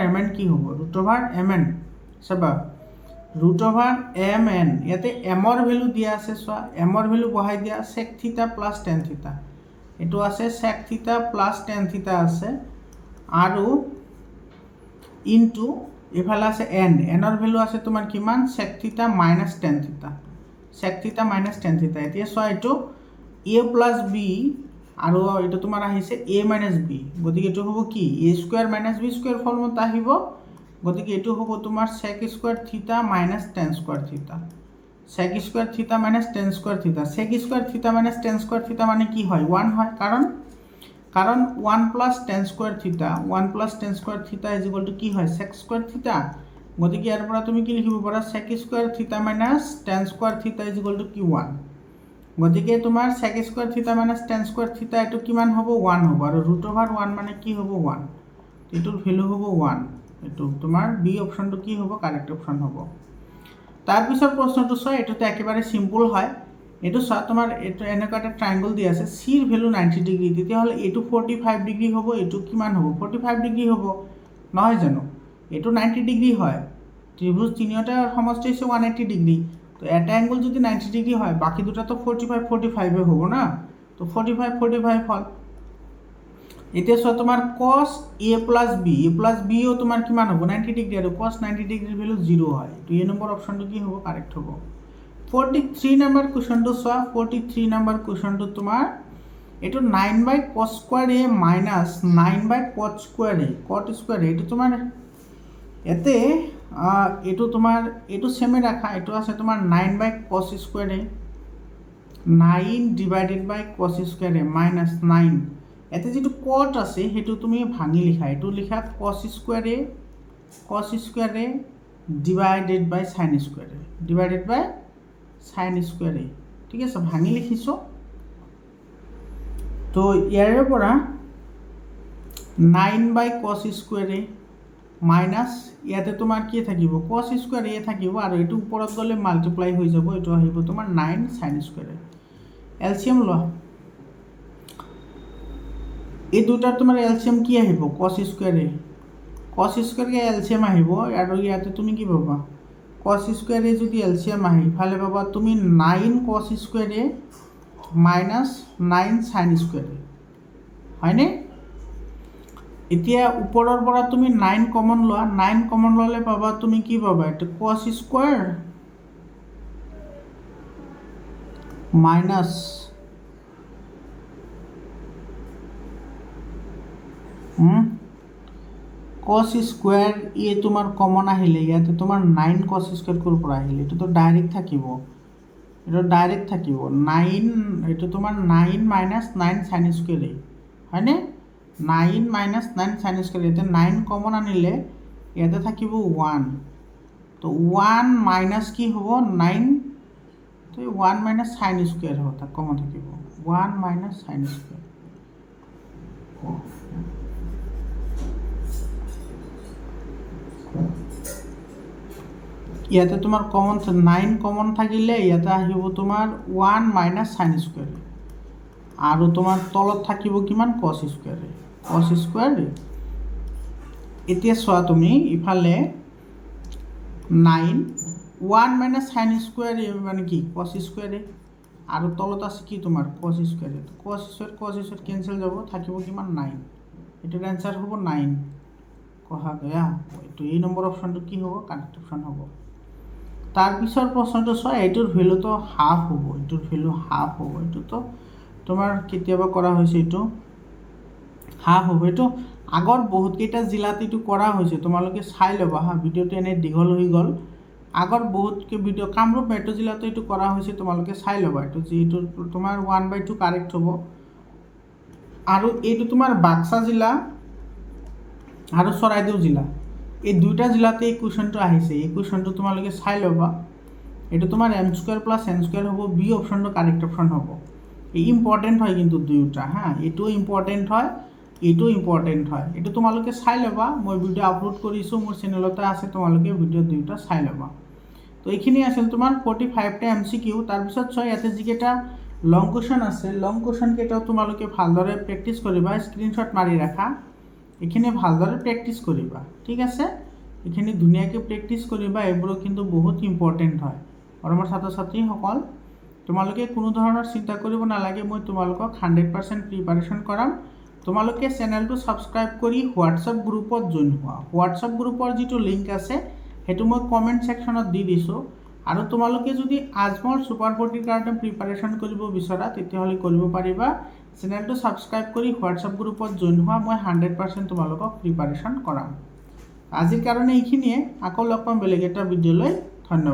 √mn কি হ'ব √mn চাবা √mn ইয়াতে এমৰ ভ্যালু দিয়া আছে চোৱা এমৰ ভ্যালু বহাই দিয়া sec থিটা প্লাস tan থিটা এটো আছে sec থিটা প্লাস tan থিটা আছে আৰু ইনটু এফালে আছে n এনৰ ভ্যালু আছে তোমাৰ কিমান sec থিটা মাইনাস tan থিটা sec থিটা মাইনাস tan থিটা এতিয়া চোৱা এটো a প্লাস b আৰু এটা তোমাৰ আহিছে a মাইনাস b গতিকে এটো হ'ব কি a square minus b square ফর্মত আহিব গতিকে এটো হ'ব তোমাৰ sec square theta minus tan square theta sec square theta minus tan square theta sec square theta minus tan square theta মানে কি হয় 1 হয় কারণ 1 প্লাস tan স্কয়ার থিটা 1 প্লাস tan স্কয়ার থিটা ইজ ইকুয়াল টু কি হয় sec স্কয়ার থিটা গতিকে ইয়াৰ পৰা তুমি কি লিখিব পাৰা sec স্কয়াৰ থিটা মাইনাস tan স্কয়াৰ থিটা ইজ ইকুয়াল টু কি 1 গতিকে তোমাৰ sec স্কয়াৰ থিটা মাইনাস tan স্কয়াৰ থিটা এটো কিমান হ'ব 1 হ'ব আৰু √1 মানে কি হ'ব 1 এটোৰ ভ্যালু হ'ব 1 এটো তোমাৰ বি অপশনটো কি হ'ব কাৰেক্ট অপশন হ'ব তাৰ পিছৰ প্ৰশ্নটো চোৱা এটোতে একেবাৰে সিম্পল হয় এটো চোৱা তোমাৰ এটো এনেকা এটা ট্ৰায়াঙ্গল দি আছে c ৰ ভ্যালু 90 ডিগ্ৰী তেতিয়া হলে এটো 45 ডিগ্ৰী হ'ব এটো কিমান হ'ব 45 ডিগ্ৰী হ'ব নহয় জানো এটো 90 ডিগ্ৰী হয় ত্ৰিভুজ তিনিটা সমষ্টি হৈছে 180 ডিগ্ৰী তো এটা অ্যাঙ্গেল যদি 90 ডিগ্ৰী হয় বাকি দুটা তো 45 45 এ হ'ব না তো 45 45 হল এতিয়া চোৱা তোমাৰ cos a plus b ও তোমাৰ কিমান হ'ব 90 ডিগ্ৰী আৰু cos 90 ডিগ্ৰীৰ ভ্যালু 0 হয় তো এই নম্বৰ অপশনটো কি হ'ব কাৰেক্ট হ'ব 43 নম্বৰ কোৱেশ্চনটো চোৱা 43 নম্বৰ কোৱেশ্চনটো তোমাৰ এটো 9/cos square a minus 9/cot square a cot square a এটো তোমাৰ এতে এটো তোমাৰ এটো সেমে ৰাখা এটো আছে তোমাৰ 9/cos square a 9 divided by cos square a minus 9 এতে যেটো cot আছে হেতু তুমি ভাঙি লিখা এটো লিখা cos square a divided by sin square a divided by sin square a ঠিক আছে ভাঙি লিখিছো তো ইয়াৰে পৰা 9/cos স্কয়াৰ a মাইনাস ইয়াতে তোমাৰ কি থাকিব cos স্কয়াৰ a থাকিব আৰু এটো ওপৰত গলে মাল্টিপ্লাই হৈ যাব এটো আহিব তোমাৰ 9 sin স্কয়াৰ a এলসিএম ল এই দুটা তোমাৰ এলসিএম কি আহিব cos স্কয়াৰ a এলসিএম আহিব আৰু ইয়াতে তুমি কি পাবা cos স্কয়ার a যদি এলসিএম আহি ফালে পাবা তুমি 9 cos square a minus 9 sin square a হয়নে এতিয়া ওপৰৰ পৰা তুমি 9 কমন লোৱা 9 কমন ললে পাবা তুমি কি পাবা এটা cos square minus cos square এ তোমাৰ কমন আহিলে ইয়াতে তোমাৰ 9 cos স্কয়াৰ কোৰ পৰা আহিলে এটো তো ডাইৰেক্ট থাকিব এটো ডাইৰেক্ট থাকিব 9 এটো তোমাৰ 9 minus 9 sin স্কয়ার a হয়নে 9 minus 9 sin স্কয়ার এতে 9 কমন আনিলে ইয়াতে থাকিব 1 তো 1 minus কি হ'ব 9 তো 1 minus sin স্কয়ার হ'ব তা কমন থাকিব 1 minus sin স্কয়ার ইয়াতে তোমাৰ কমন 9 কমন থাকিলে ইয়াতে আহিব তোমাৰ 1 minus sin স্কয়াৰ আৰু তোমাৰ তলত থাকিব কিমান cos স্কয়াৰ এতিয়া চোৱা তুমি ইফালে 9 1 minus sin স্কয়াৰ মানে কি cos স্কয়াৰ আৰু তলত আছে কি তোমাৰ cos square cos square cancel যাব থাকিব কিমান 9 এটাৰ आंसर হ'ব 9 কোহা গয়া তো এই নম্বৰ অপশনটো কি হ'ব কাৰেক্ট অপশন হ'ব তাৰ পিছৰ প্ৰশ্নটো চোৱা এটোৰ ভ্যালু তো হাফ হ'ব এটোৰ ভ্যালু হাফ হ'ব এটো তো তোমাৰ কেতিয়াবা কৰা হৈছে এটো হাফ হ'ব এটো আগৰ বহুত কেইটা জিলাত এটো কৰা হৈছে তোমালোকে চাই লবা হা ভিডিওটো এনে দীঘল হৈ গল আগৰ বহুত কে ভিডিও কামৰূপ মেট্ৰো জিলাতে এটো কৰা হৈছে তোমালোকে চাই লবা এটো যে এটো তোমাৰ 1/2 কাৰেক্ট হ'ব আৰু এটো তোমাৰ বাক্সা জিলা আৰু চৰাইদেউ জিলা এই দুইটা জিলাতে এই কোৱেশ্চনটো আহিছে এই কোৱেশ্চনটো তোমালোকে চাই লবা এটো তোমাৰ m square plus n square হ'ব বি অপশনটো কাৰেক্ট অপশন হ'ব এই ইম্পৰ্টেন্ট হয় কিন্তু দুইটা হা এটো ইম্পৰ্টেন্ট হয় এটো ইম্পৰ্টেন্ট হয় এটো তোমালোকে চাই লবা মই ভিডিও আপলোড কৰিছো মোৰ চেনেলতে আছে তোমালোকে ভিডিও দুইটা চাই লবা তো এইখিনি আছিল তোমাৰ 45 টা এমসিকিউ তাৰ পিছত ছয় ইয়াতে যিকেটা লং কোৱেশ্চন আছে লং কোৱেশ্চন কেটা তোমালোকে ভালদৰে প্ৰেক্টিস কৰিবা স্ক্ৰিনশ্বট মাৰি ৰাখা এখানে ভালদৰে প্ৰেক্টিস কৰিবা ঠিক আছে এইখিনি ধুনীয়াকৈ প্ৰেক্টিচ কৰিবা। এইবোৰো কিন্তু বহুত ইম্পৰ্টেণ্ট হয়। আৰু মোৰ ছাত্ৰ ছাত্ৰীসকল, তোমালোকে কোনো ধৰণৰ চিন্তা কৰিব নালাগে, মই তোমালোকক 100% প্ৰিপাৰেশ্যন কৰাম। তোমালোকে চেনেলটো ছাবস্ক্ৰাইব কৰি হোৱাটছআপ গ্ৰুপত জইন হোৱা। হোৱাটছআপ গ্ৰুপৰ যিটো লিংক আছে সেইটো মই কমেণ্ট ছেকশ্যনত দি দিছোঁ। আৰু তোমালোকে যদি আজমল ছুপাৰ 40ৰ কাৰণে প্ৰিপাৰেশ্যন কৰিব বিচৰা তেতিয়াহ'লে কৰিব পাৰিবা। চেনেলটো ছাবস্ক্ৰাইব কৰি হোৱাটছআপ গ্ৰুপত জইন হোৱা, মই 100% তোমালোকক প্ৰিপাৰেশ্যন কৰাম। আজিৰ কাৰণে এইখিনিয়ে, আকৌ লগ পাম বেলেগ এটা ভিডিঅ'লৈ। ধন্যবাদ।